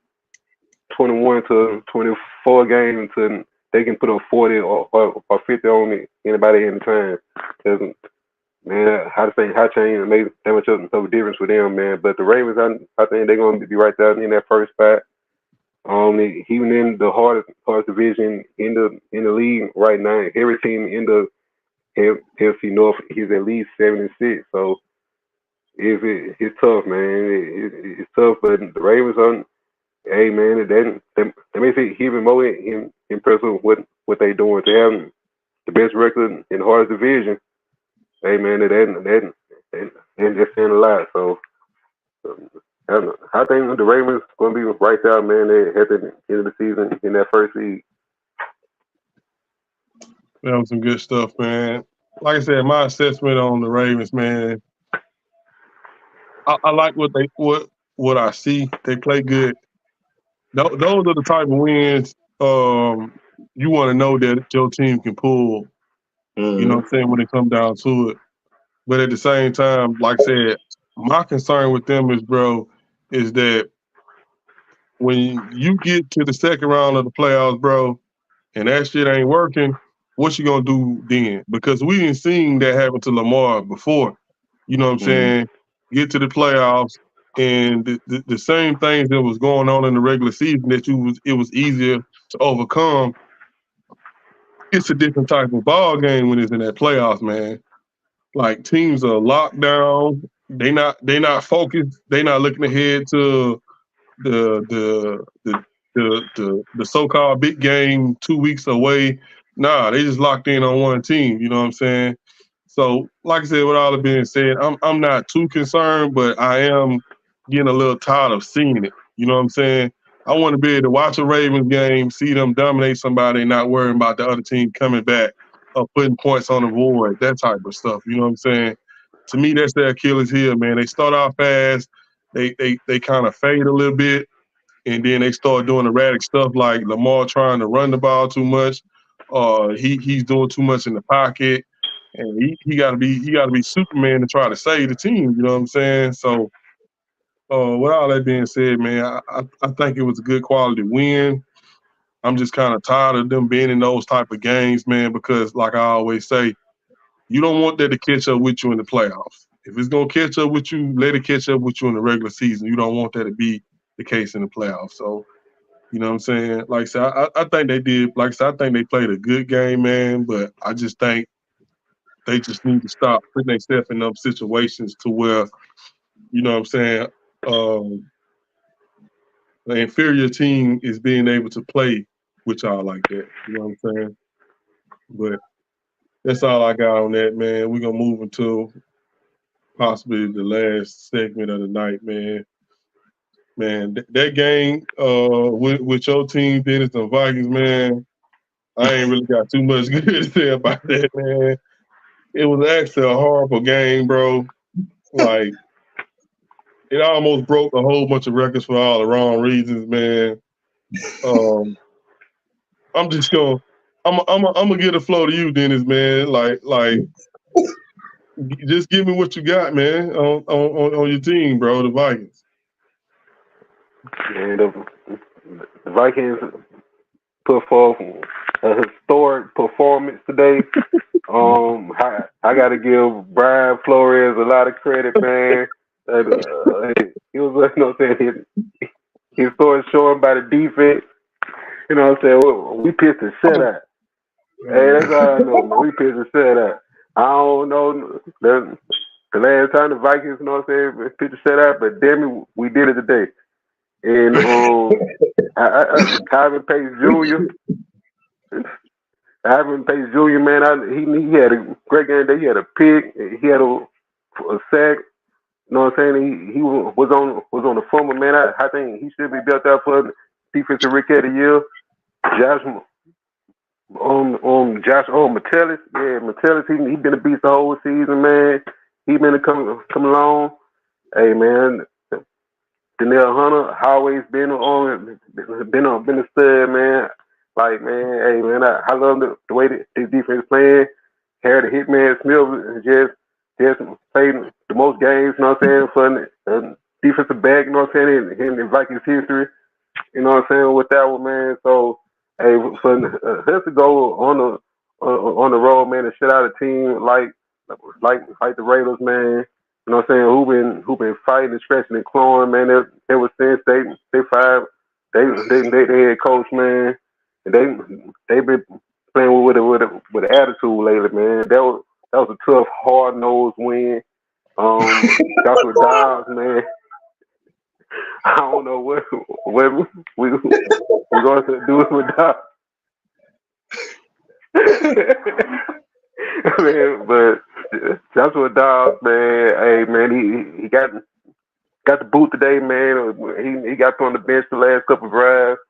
21 to 24 games to they can put up 40 or 50 on anybody any time. Man, how to say I-Chain made that much of a difference with them, man. But the Ravens, I think they're gonna be right there in that first spot. Even in the hardest division in the league right now, every team in the NFC North is at least 7-6. So it's tough, man. It's tough, but the Ravens are, hey man, they may say even more impressive what they doing. They have the best record in the hardest division. Hey man, they're saying a lot. So. I think the Ravens going to be right there, man. At the end of the season in that first seed. That was some good stuff, man. Like I said, my assessment on the Ravens, man. I like what I see. They play good. Those are the type of wins you want to know that your team can pull. You know what I'm saying, when it comes down to it. But at the same time, like I said, my concern with them is that when you get to the second round of the playoffs, bro, and that shit ain't working, what you gonna do then? Because we didn't seen that happen to Lamar before. You know what I'm saying? Get to the playoffs, and the same things that was going on in the regular season that it was easier to overcome. It's a different type of ball game when it's in that playoffs, man. Like teams are locked down. They not focused. They not looking ahead to the so-called big game 2 weeks away. Nah, they just locked in on one team. You know what I'm saying? So, like I said, with all that being said, I'm not too concerned, but I am getting a little tired of seeing it. You know what I'm saying? I want to be able to watch a Ravens game, see them dominate somebody, and not worrying about the other team coming back or putting points on the board, that type of stuff. You know what I'm saying? To me, that's their Achilles heel, man. They start off fast, they kind of fade a little bit, and then they start doing erratic stuff like Lamar trying to run the ball too much. He's doing too much in the pocket, and he got to be Superman to try to save the team. You know what I'm saying? So with all that being said, man, I think it was a good quality win. I'm just kind of tired of them being in those type of games, man, because like I always say, you don't want that to catch up with you in the playoffs. If it's going to catch up with you, let it catch up with you in the regular season. You don't want that to be the case in the playoffs. So, you know what I'm saying? Like I said, I think they did. Like I said, I think they played a good game, man, but I just think they just need to stop putting themselves in those situations to where, you know what I'm saying, the inferior team is being able to play with y'all like that. You know what I'm saying? But that's all I got on that, man. We're going to move into possibly the last segment of the night, man. Man, that game with your team, Dennis and Vikings, man, I ain't really got too much good to say about that, man. It was actually a horrible game, bro. Like, it almost broke a whole bunch of records for all the wrong reasons, man. I'm just gonna get the flow to you, Dennis, man. Like, just give me what you got, man, on your team, bro, the Vikings. And the Vikings put forth a historic performance today. I got to give Brian Flores a lot of credit, man. He was, you know what I'm saying, his story showing by the defense. You know what I'm saying? We pissed the shit out. Hey, that's all I know, man. We pissed the shit out. I don't know the last time the Vikings, you know what I'm saying, pissed the shit out, but damn it, we did it today. And Calvin Pace Jr. Ivan Pace Jr., man, he had a great game day. He had a pick. He had a sack. You know what I'm saying? He was on the former, man. I think he should be built out for defensive rookie of the year. Josh Metellus. Yeah, Metellus, he been a beast the whole season, man. He been come along. Hey, man, Danielle Hunter always been a stud, man. Like, man, hey, man, I love the way that this defense playing. Harry the Hitman Smith just played the most games, you know what I'm saying, for defensive back, you know what I'm saying, in Vikings history. You know what I'm saying, with that one, man. So, hey, for us to go on the road, man, and shut out a team like the Raiders, man. You know what I'm saying? Who been fighting and scratching and clawing, man. They were since they fired they head coach, man, and they been playing with an attitude lately, man. That was a tough, hard nosed win. Joshua Dobbs, man. I don't know what we're going to do with Dobbs. Man, but Joshua Dobbs, man, hey, man, he got the boot today, man. He got put on the bench the last couple of drives.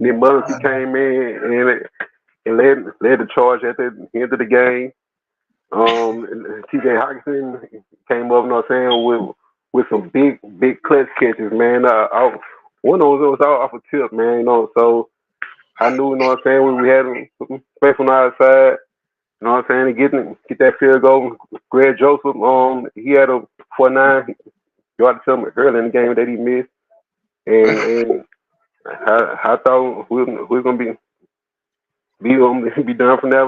Nick Mullins came in and led the charge at the end of the game. TJ Hawkinson came up, you know what I'm saying, with some big clutch catches, man. One of those was off a tip, man, you know, so I knew, you know what I'm saying, we had him space on the outside, you know what I'm saying, to get that field goal. Greg Joseph, he had a 4-9 yard attempt early in the game that he missed, and I thought we were gonna be done from that,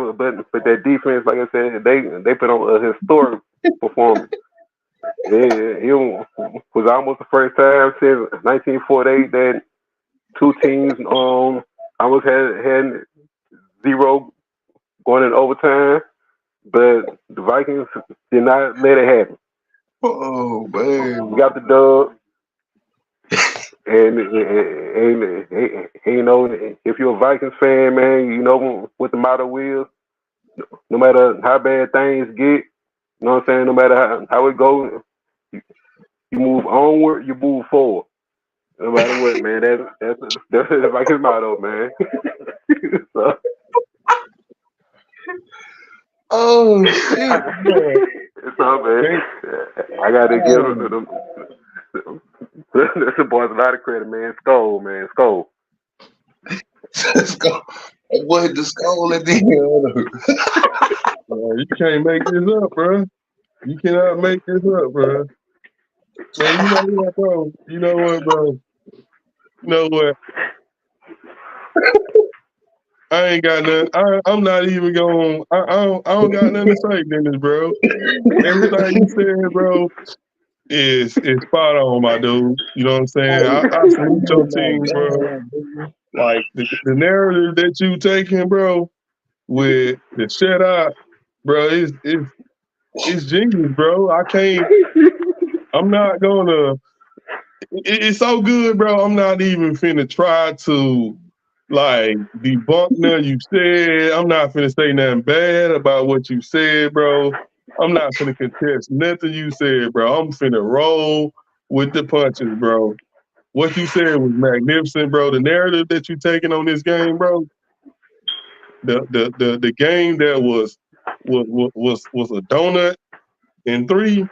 but that defense, like I said, they put on a historic performance. It was almost the first time since 1948 that two teams almost had 0 going in overtime, but the Vikings did not let it happen. Oh man, We got the dub, and you know, if you're a Vikings fan, man, you know what the motto is. No matter how bad things get, you know what I'm saying. No matter how it goes, you move onward, you move forward. No matter what, man. That's the Vikings motto, man. So, oh shit, so, man, I gotta give them the boys a lot of credit, man. Skull, man, skull. Let's go. That boy hit the skull at the end. You can't make this up, bro. You cannot make this up, bro. Man, you know what, bro? You know what, bro? You know what? I ain't got nothing. I'm not even going. I don't got nothing to say, Dennis, bro. Everything you said, bro, is spot on, my dude. You know what I'm saying? I salute your team, bro. Like the narrative that you taking, bro, with the shutout, bro, it's genius, bro. I'm not gonna. It's so good, bro. I'm not even finna try to like debunk nothing you said. I'm not finna say nothing bad about what you said, bro. I'm not finna contest nothing you said, bro. I'm finna roll with the punches, bro. What you said was magnificent, bro. The narrative that you taking on this game, bro. The game that was a donut in 3.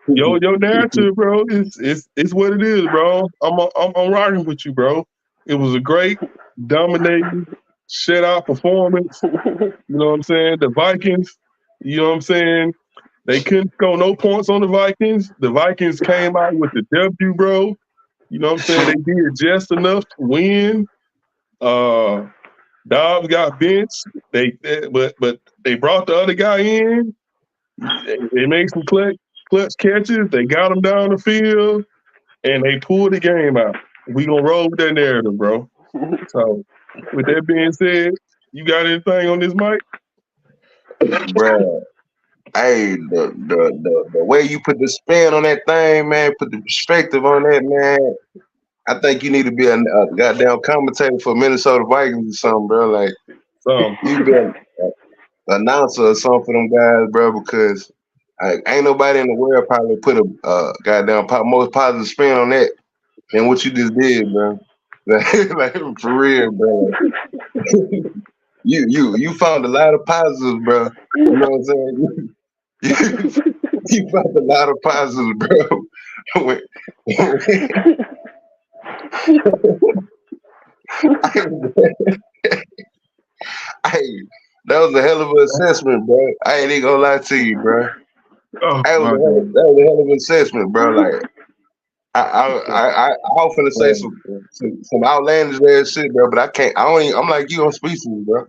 Your narrative, bro, it's what it is, bro. I'm rocking with you, bro. It was a great, dominating, shutout performance. You know what I'm saying? The Vikings, you know what I'm saying? They couldn't score no points on the Vikings. The Vikings came out with the W, bro. You know what I'm saying? They did just enough to win. Dobbs got benched. But they brought the other guy in. They made some clutch catches. They got him down the field, and they pulled the game out. We gonna roll with that narrative, bro. So, with that being said, you got anything on this mic? Bruh. Hey, the way you put the spin on that thing, man, put the perspective on that, man. I think you need to be a goddamn commentator for Minnesota Vikings or something, bro. Like you be an announcer or something for them guys, bro, because ain't nobody in the world probably put a goddamn most positive spin on that than what you just did, bro. Like for real, bro. You found a lot of positives, bro. You know what I'm saying? You found a lot of positives, bro. Hey, that was a hell of an assessment, bro. I ain't even gonna lie to you, bro. That was a hell of an assessment, bro. Like I was finna say some outlandish ass shit, bro, but I can't. I'm like you. I'm speechless, bro.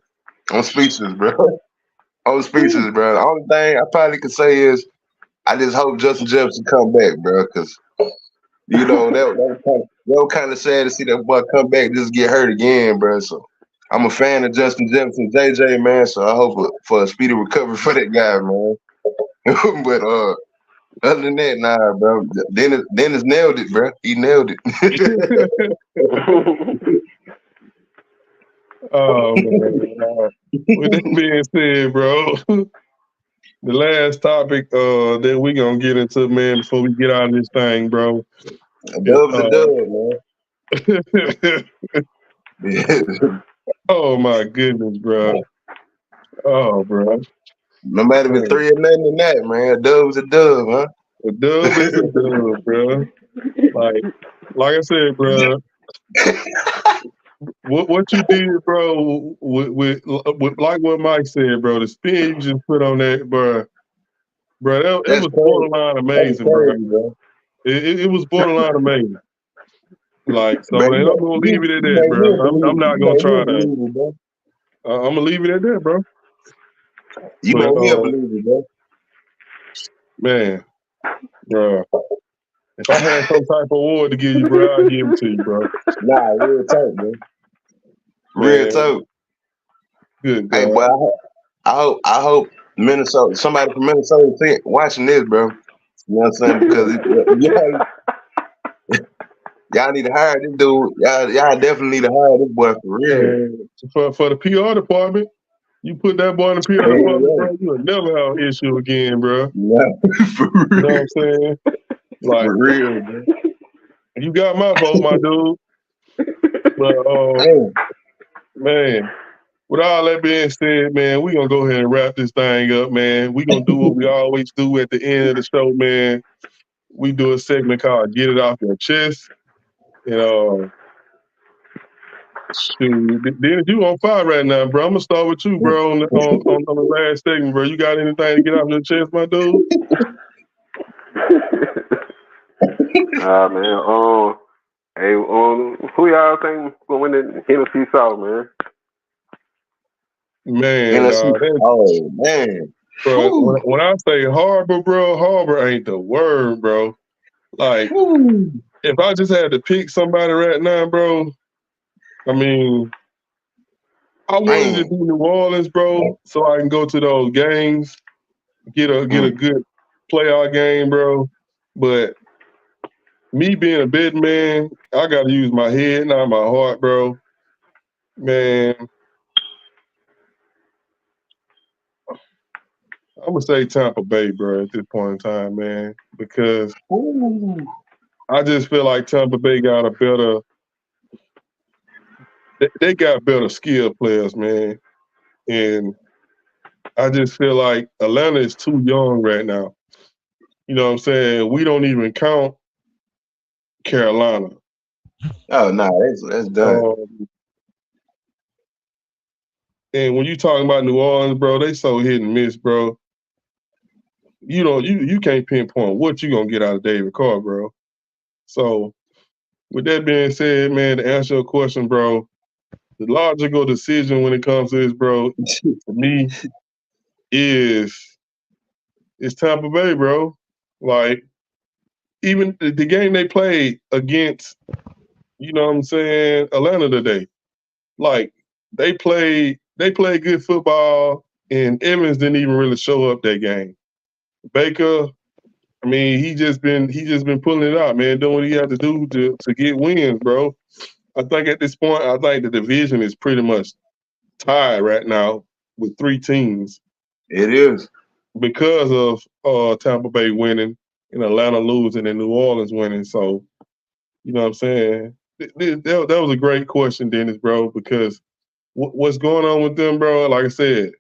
I'm speechless, bro. I'm speechless, bro. The only thing I probably could say is I just hope Justin Jefferson come back, bro, because you know that was kind of sad to see that boy come back just get hurt again, bro. So I'm a fan of Justin Jefferson, JJ, man. So I hope for a speedy recovery for that guy, man. But other than that, nah, bro. Dennis nailed it, bro. He nailed it. Oh man. With that being said, bro, the last topic that we gonna get into, man, before we get out of this thing, bro. Dub's a dub, man. Oh my goodness, bro. Oh, bro. No matter if it's 3 or nothing than that, man. A dub's a dub, huh? A dub is a dub, bro. Like I said, bro. What you did, bro, with like what Mike said, bro, the spin you just put on that, bro, it was borderline amazing, bro. It was borderline amazing. Like, so I'm gonna leave it at that, bro. I'm not gonna try to. I'm gonna leave it at that, bro. You made me a believer, bro. Man, bro. If I had some type of award to give you, bro, I'd give it to you, bro. Nah, real talk, bro. Real talk. Good. Hey, boy, I hope Minnesota, somebody from Minnesota watching this, bro. You know what I'm saying? Because y'all need to hire this dude. Y'all definitely need to hire this boy for real. For the PR department, you put that boy in the PR department, bro, you will never have an issue again, bro. Yeah, for real. You know what I'm saying? Like, for real, bro. You got my vote, my dude. But man, with all that being said, man, we're gonna go ahead and wrap this thing up, man. We're gonna do what we always do at the end of the show, man. We do a segment called Get It Off Your Chest. Shoot, Dennis, you on fire right now, bro. I'm gonna start with you, bro, on the last segment, bro. You got anything to get off your chest, my dude? Man. Hey, who y'all think gonna win the NFC South, man? Man, oh man. bro, when I say Harbor, bro, Harbor ain't the word, bro. Like, if I just had to pick somebody right now, bro, I mean, I wanted to be New Orleans, bro, so I can go to those games, get a good playoff game, bro. But me being a big man, I got to use my head, not my heart, bro. Man, I'm gonna say Tampa Bay, bro, at this point in time, man, because I just feel like Tampa Bay got a better. They got better skill players, man, and I just feel like Atlanta is too young right now. You know what I'm saying? We don't even count Carolina. Oh no, that's done. And when you talking about New Orleans, bro, they so hit and miss, bro. You can't pinpoint what you gonna get out of David Carr, bro. So with that being said, man, to answer your question, bro, the logical decision when it comes to this, bro, to me, is Tampa Bay, bro. Like, even the game they played against, you know what I'm saying, Atlanta today, like, they played good football, and Evans didn't even really show up that game. Baker, I mean, he just been pulling it out, man, doing what he had to do to get wins, bro. I think at this point, I think the division is pretty much tied right now with 3 teams. It is. Because of Tampa Bay winning and Atlanta losing and New Orleans winning. So, you know what I'm saying? That was a great question, Dennis, bro, because what's going on with them, bro? Like I said,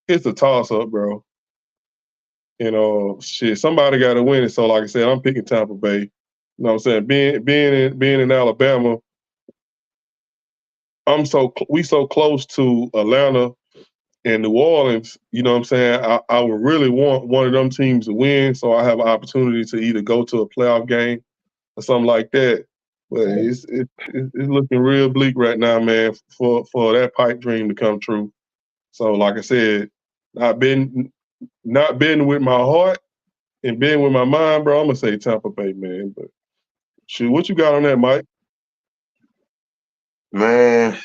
it's a toss-up, bro. You know, shit, somebody got to win it. So, like I said, I'm picking Tampa Bay. You know what I'm saying? Being in Alabama, we so close to Atlanta and New Orleans, you know what I'm saying? I would really want one of them teams to win, so I have an opportunity to either go to a playoff game or something like that. But it's looking real bleak right now, man, for that pipe dream to come true. So, like I said, not betting with my heart and betting with my mind, bro. I'm gonna say Tampa Bay, man. But shoot, what you got on that, Mike? Man,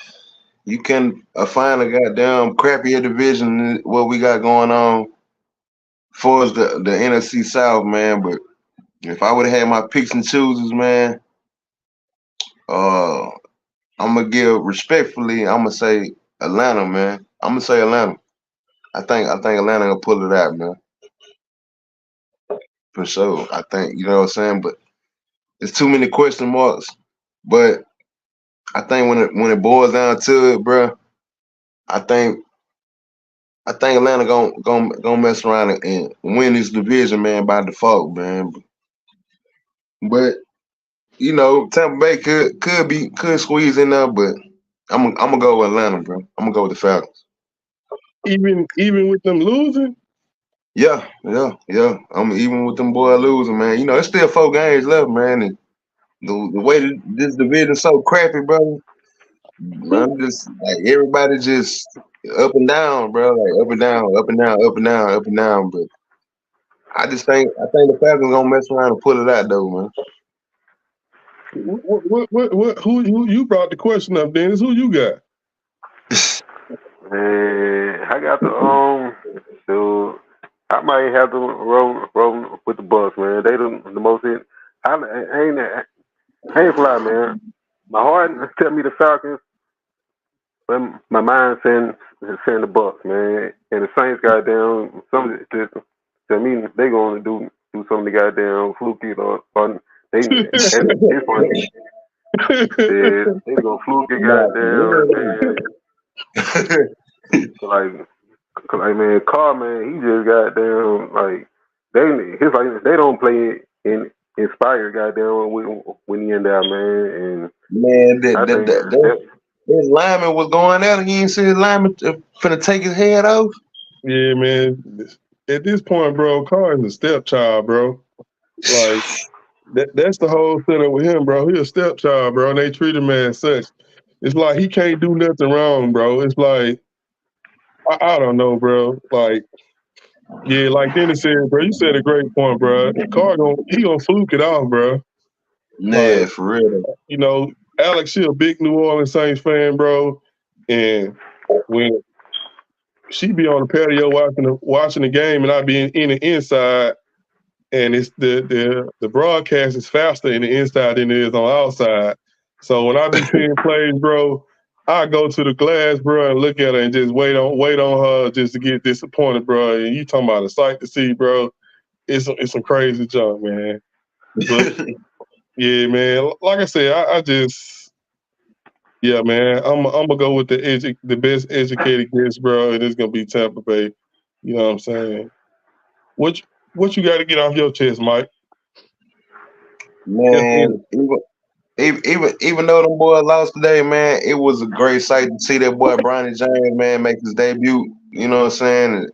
you can find a goddamn crappier division than what we got going on for us, the NFC South, man. But if I would have had my picks and chooses, man, I'm gonna give respectfully. I'm gonna say Atlanta, man. I'm gonna say Atlanta. I think Atlanta gonna pull it out, man. For sure. I think, you know what I'm saying, but there's too many question marks. But I think when it boils down to it, bro, I think Atlanta gonna mess around and win this division, man, by default, man. But you know, Tampa Bay could squeeze in there, but I'm gonna go with Atlanta, bro. I'm gonna go with the Falcons. Even with them losing? Yeah. I'm even with them boys losing, man. You know, it's still 4 games left, man. And the way that this division's so crappy, bro. I'm just like everybody just up and down, bro. Like up and down, up and down, up and down, up and down. But I think the Falcons gonna mess around and pull it out though, man. Who you brought the question up, Dennis? Who you got? Man, I got so I might have to roll with the Bucks, man. They the most hit. I ain't fly, man. My heart tell me the Falcons, but my mind saying the Bucks, man. And the Saints got down. Some just tell me they gonna do something to goddamn fluky or they gonna fluke it, goddamn. Like man, Carr, man, he just goddamn like they don't play inspired goddamn when he end out, man. And his lineman was going out. He ain't see his lineman finna take his head off. Yeah, man. At this point, bro, Carr is a stepchild, bro. Like that's the whole thing with him, bro. He a stepchild, bro, and they treat him as such. It's like he can't do nothing wrong, bro. It's like I don't know, bro. Like yeah, like Dennis said, bro. You said a great point, bro. Carr gonna fluke it off, bro. Yeah, Like for real. you know, Alex, she a big New Orleans Saints fan, bro, and when she be on the patio watching the game, and I be in the inside. And it's the broadcast is faster in the inside than it is on the outside. So when I be seeing plays, bro, I go to the glass, bro, and look at her and just wait on her just to get disappointed, bro. And you talking about a sight to see, bro? It's some crazy junk, man. But yeah, man. Like I said, I just yeah, man. I'm gonna go with the best educated guess, bro, and it's gonna be Tampa Bay. You know what I'm saying? What you got to get off your chest, Mike? Man, even though them boys lost today, man, it was a great sight to see that boy Bronny James, man, make his debut. You know what I'm saying? And,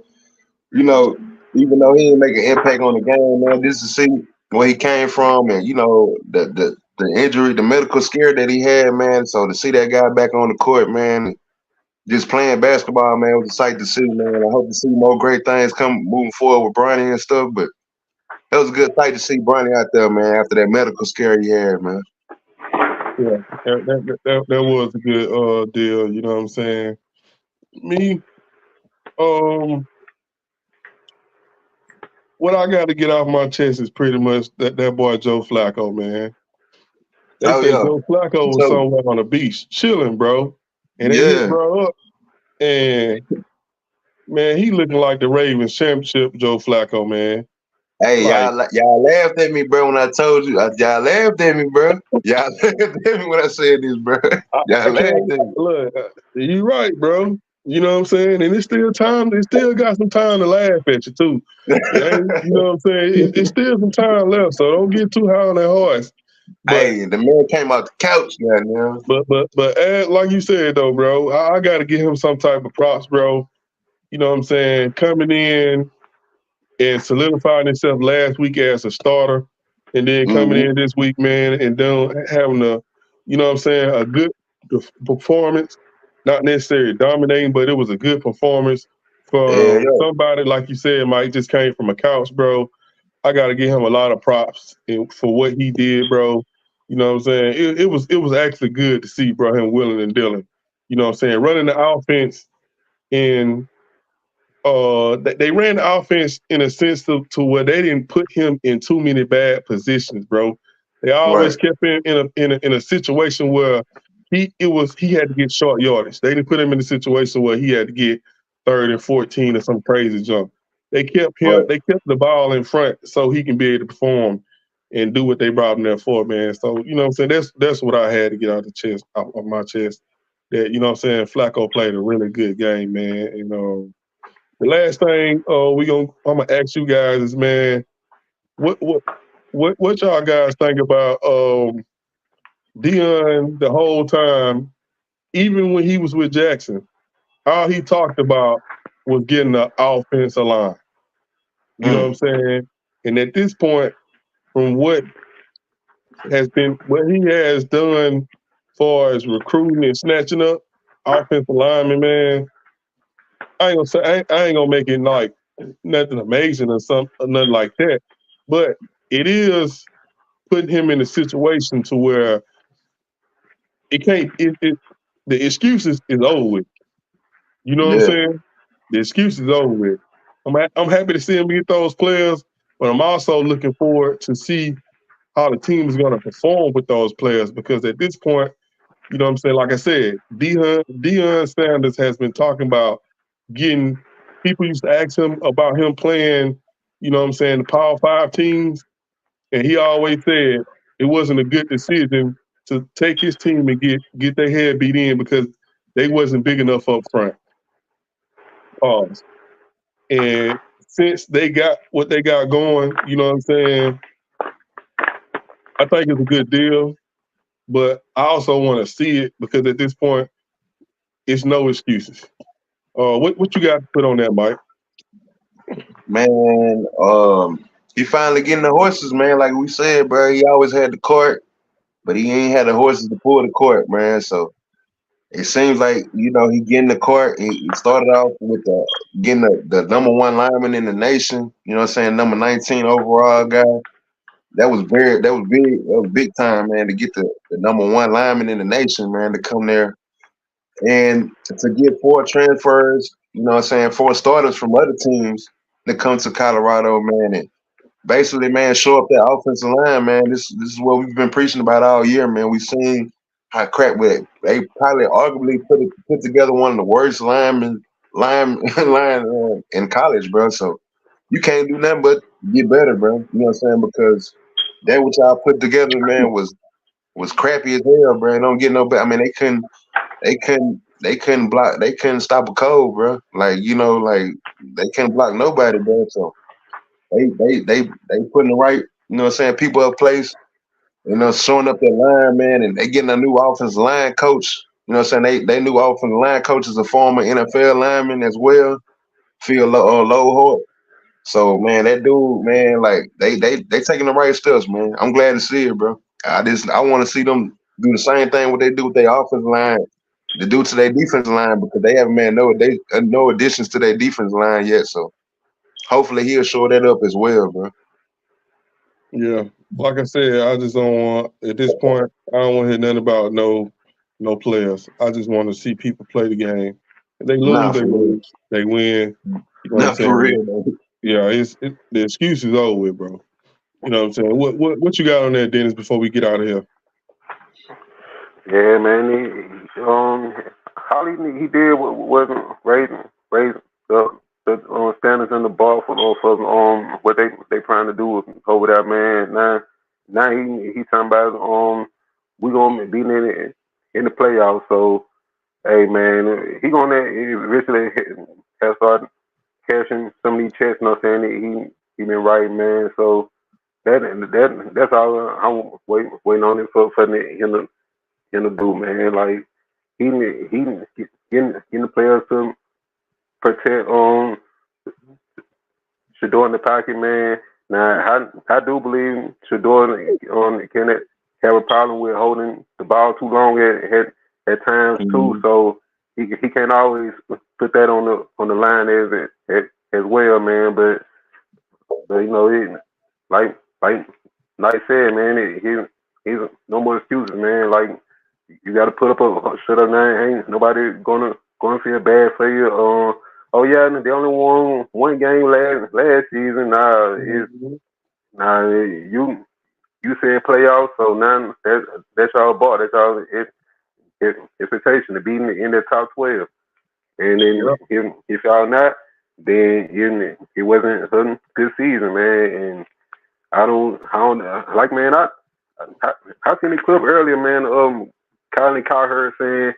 you know, even though he didn't make an impact on the game, man, just to see where he came from and, you know, the injury, the medical scare that he had, man. So to see that guy back on the court, man, just playing basketball, man, was a sight to see, man. I hope to see more great things come moving forward with Bronny and stuff, but it was a good sight to see Bronny out there, man, after that medical scare he had, man. Yeah, that was a good deal. You know what I'm saying? Me, what I got to get off my chest is pretty much that boy Joe Flacco, man. They Oh said yeah. Joe Flacco was So somewhere on the beach chilling, bro, and they hit yeah. bro up, and man, he looking like the Ravens championship Joe Flacco, man. Hey, Like y'all laughed at me, bro, when I told you. Y'all laughed at me, bro. Y'all laughed at me when I said this, bro. Y'all I laughed can't at me. look. You right, bro. You know what I'm saying? And it's still time. It still got some time to laugh at you too. It ain't, you know what I'm saying? It's still some time left, so don't get too high on that horse. But Hey, the man came out the couch, man. like you said though, bro, I got to give him some type of props, bro. You know what I'm saying? Coming in and solidifying himself last week as a starter, and then coming in this week, man, and then having you know what I'm saying, a good performance. Not necessarily dominating, but it was a good performance Yeah, from yeah. somebody, like you said, Mike, just came from a couch, bro. I got to give him a lot of props for what he did, bro. You know what I'm saying? It was actually good to see, bro, him willing and dealing. You know what I'm saying? Running the offense in they ran the offense in a sense to where they didn't put him in too many bad positions, bro. They always Right. kept him in a situation where he had to get short yardage. They didn't put him in a situation where he had to get 3rd and 14 or some crazy jump. They kept Right. the ball in front so he can be able to perform and do what they brought him there for, man. So, you know what I'm saying? That's what I had to get out of my chest. That, you know what I'm saying, Flacco played a really good game, man. You know. The last thing I'm gonna ask you guys is, man, what y'all guys think about Dion the whole time, even when he was with Jackson, all he talked about was getting the offensive line. You know what I'm saying? And at this point, from what he has done far as recruiting and snatching up offensive linemen, man, I ain't gonna say I ain't gonna make it like nothing amazing or nothing like that, but it is putting him in a situation to where it can't. The excuses is over with. You know what I'm Yeah. saying? The excuse is over with. I'm happy to see him get those players, but I'm also looking forward to see how the team is going to perform with those players, because at this point, you know what I'm saying? Like I said, Deion Sanders has been talking about getting people used to ask him about him playing, you know what I'm saying, the Power 5 teams. And he always said it wasn't a good decision to take his team and get their head beat in because they wasn't big enough up front. Pause. And since they got what they got going, you know what I'm saying, I think it's a good deal. But I also want to see it because at this point, it's no excuses. What you got to put on that, Mike? Man, he finally getting the horses, man. Like we said, bro, he always had the court, but he ain't had the horses to pull the court, man. So it seems like he getting the court. He started off with getting the number one lineman in the nation. You know what I'm saying? Number 19 overall guy. That was big time, man, to get the number one lineman in the nation, man, to come there and to get 4 transfers. You know what I'm saying? 4 starters from other teams that come to Colorado, man, and basically, man, show up that offensive line, man. This is what we've been preaching about all year, man. We've seen how crap they probably arguably put together one of the worst line in college, bro. So you can't do nothing but get better, bro. You know what I'm saying? Because that what y'all put together, man, was crappy as hell, bro. Don't get no better. I mean, they couldn't block, they couldn't stop a cold, bro. Like they couldn't block nobody, bro. So they putting the right, you know what I'm saying, people up place, showing up their line, man, and they getting a new offensive line coach. You know what I'm saying? They new offensive line coach is a former NFL lineman as well, Phil Lowhart. So man, that dude, man, like they taking the right steps, man. I'm glad to see it, bro. I want to see them do the same thing what they do with their offensive line to do to their defensive line, because they haven't made no additions to their defense line yet. So hopefully he'll show that up as well, bro. Yeah, like I said, I just don't want at this point. I don't want to hear nothing about no players. I just want to see people play the game. If they lose, they lose. They win. You know what I'm saying? For real, man. Yeah, the excuse is over with, bro. You know what I'm saying? What you got on there, Dennis? Before we get out of here. Yeah, man. All he did wasn't raising the standards in the bar for what they trying to do over there, man. Now he talking about we gonna be in the playoffs. So hey, man, he gonna eventually have started cashing some of these checks. You know what I'm saying? He been right, man. So that's all I'm waiting on him for him to do, man. Like he getting the players to protect Shador in the pocket, man. Now I do believe Shador can have a problem with holding the ball too long at times too. So he can't always put that on the line as well, man. But like like I said, man, he's no more excuses, man. Like you got to put up a shut up nine. Ain't nobody gonna feel bad for you. Oh yeah, they only won one game last season. You said playoffs, so now that's y'all bought. That's y'all expectation to be in the top 12. And then if y'all not, then it wasn't a good season, man. And I don't like, man. I seen the clip earlier, man. Colin Cowherd saying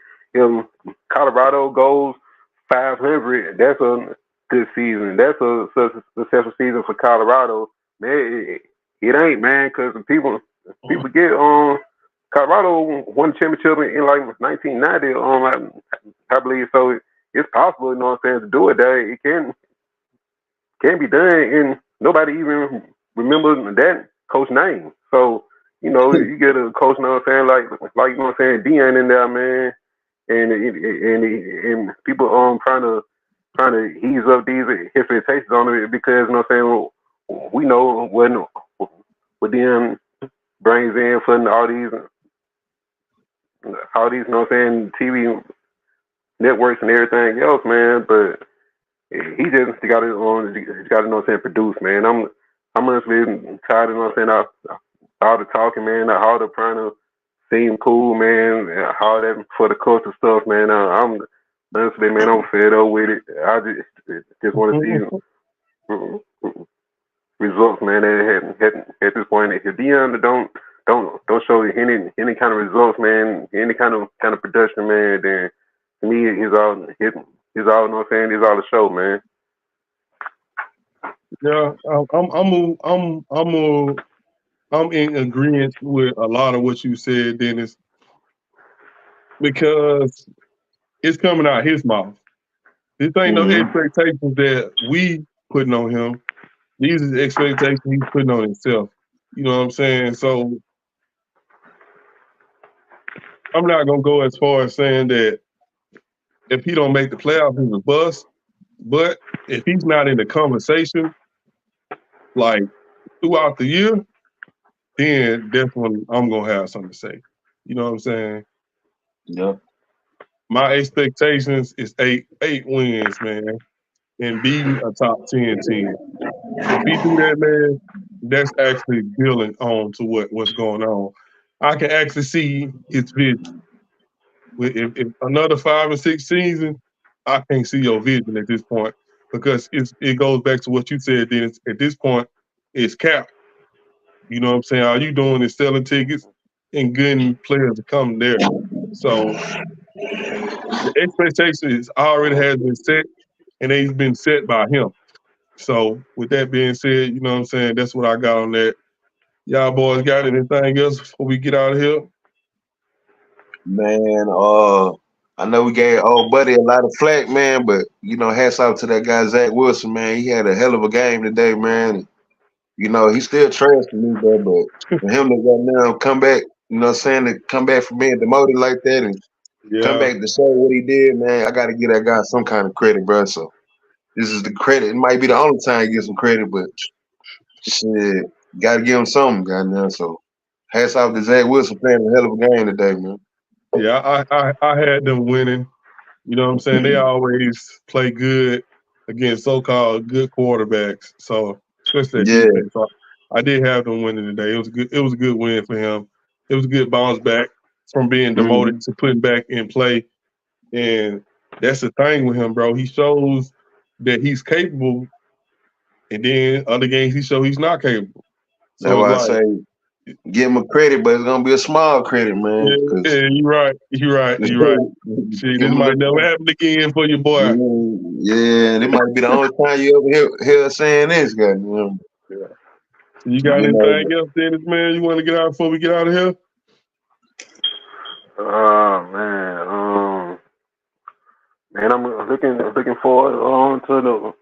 Colorado goes 500. That's a good season. That's a successful season for Colorado. Man, it ain't, man, because people get Colorado won the championship in like 1990. I believe so. It's possible, you know what I'm saying, to do it. That it can be done, and nobody even remembers that coach name. So you get a coach, you know what I'm saying, like you know what I'm saying, Dion in there, man, and people trying to ease up these expectations on it, because you know what I'm saying, we know what Dion brings in for all these you know what I'm saying, TV networks and everything else, man. But he just got to know what I'm saying, produce, man. I'm honestly tired of, you know what I'm saying, all the talking, man, all the trying to seem cool, man, all that for the culture stuff, man. I'm honestly, man, I'm fed up with it. I just want to see results, man. At this point, if Dion don't show any kind of results, man, any kind of production, man, then to me, he's all, you know what I'm saying, he's all a show, man. Yeah, I'm in agreement with a lot of what you said, Dennis, because it's coming out his mouth. This ain't no expectations that we putting on him. These are the expectations he's putting on himself. You know what I'm saying? So I'm not gonna go as far as saying that if he don't make the playoffs, he's a bust. But if he's not in the conversation, like throughout the year, then that's when I'm gonna have something to say. You know what I'm saying? Yeah. My expectations is eight wins, man, and beating a top 10 team. If he do that, man, that's actually building on to what's going on. I can actually see his vision. If another 5 or 6 seasons, I can't see your vision at this point because it goes back to what you said, Dennis. At this point, it's capped. You know what I'm saying? All you doing is selling tickets and getting players to come there. So the expectation is already has been set, and they've been set by him. So with that being said, you know what I'm saying? That's what I got on that. Y'all boys got anything else before we get out of here? Man, I know we gave old buddy a lot of flack, man, but hats off to that guy Zach Wilson, man. He had a hell of a game today, man. He's still trash to me, bro, but for him to go now come back, to come back from being demoted like that and come Yeah. back to show what he did, man, I gotta give that guy some kind of credit, bro. So this is the credit. It might be the only time he gets some credit, but shit, gotta give him something, goddamn. So hats off to Zach Wilson playing a hell of a game today, man. Yeah, I had them winning. You know what I'm saying? They always play good against so-called good quarterbacks. So especially that Yeah. defense. So I did have them winning today. It was a good win for him. It was a good bounce back from being demoted to putting back in play. And that's the thing with him, bro. He shows that he's capable, and then other games he shows he's not capable. That's So it's why I like, say give him a credit, but it's gonna be a small credit, man. yeah, you're right. You're right. Shit, Give this him might never happen again for your boy. yeah, it might be the only time you ever hear saying this, goddamn. Yeah. So you got anything else, Dennis, man? You want to get out before we get out of here? Man, I'm looking forward to the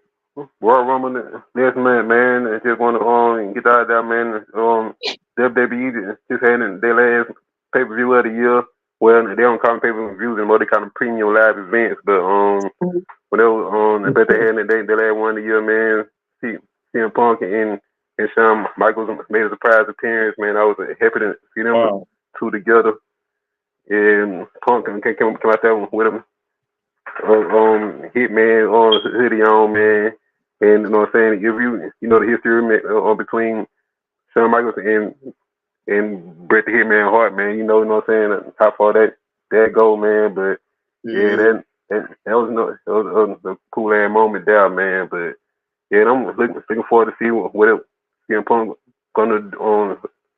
Royal Rumble next month, man. I just want to get out there, man. WWE just had their last pay-per-view of the year. Well, they don't call them pay-per-views anymore. They call them premium live events. But when they were but they had their last one of the year, man. CM Punk and Shawn Michaels made a surprise appearance, man. I was happy to see them two together. And Punk came out there with him. Hitman on hoodie on, man. And you know what I'm saying? If you know the history between Shawn Michaels and Bret the Hitman Hart, man, you know what I'm saying? How far that go, man. But that was a cool ass moment there, man. But yeah, I'm looking forward to see what CM Punk gonna do,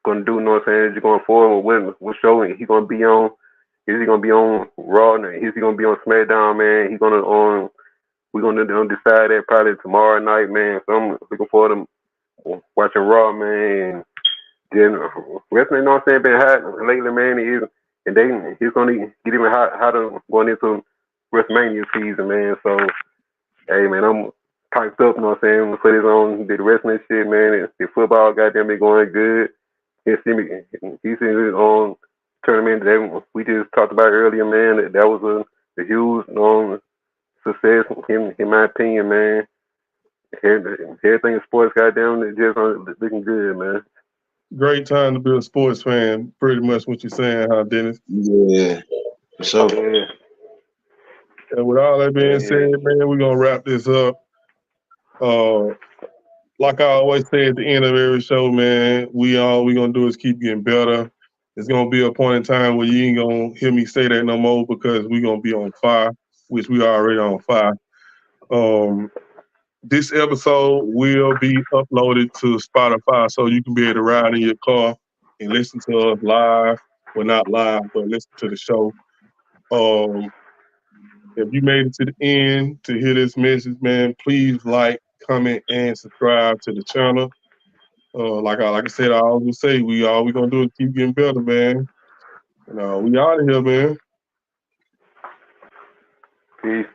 you know what I'm saying? Just going forward, what show he gonna be on. Is he gonna be on Raw? Is he gonna be on SmackDown, man? We're gonna decide that probably tomorrow night, man. So I'm looking forward to watching Raw, man. Then wrestling, you know what I'm saying, been hot lately, man. He's gonna get even hotter going into WrestleMania season, man. So hey, man, I'm piped up, you know what I'm saying, for this on the wrestling shit, man. And the football, goddamn, been going good. He's in on tournament that we just talked about earlier, man. That was a huge success in my opinion, man. Everything in sports, goddamn, it just looking good, man. Great time to be a sports fan. Pretty much what you're saying, huh, Dennis? Yeah. So yeah. And with all that being said, man, we're gonna wrap this up. Like I always say at the end of every show, man, we gonna do is keep getting better. It's gonna be a point in time where you ain't gonna hear me say that no more because we gonna be on fire, which we already on fire. This episode will be uploaded to Spotify, so you can be able to ride in your car and listen to us live. Well, not live, but listen to the show. If you made it to the end to hear this message, man, please like, comment, and subscribe to the channel. Like I said, I always say, we gonna do is keep getting better, man. We out of here, man. Peace.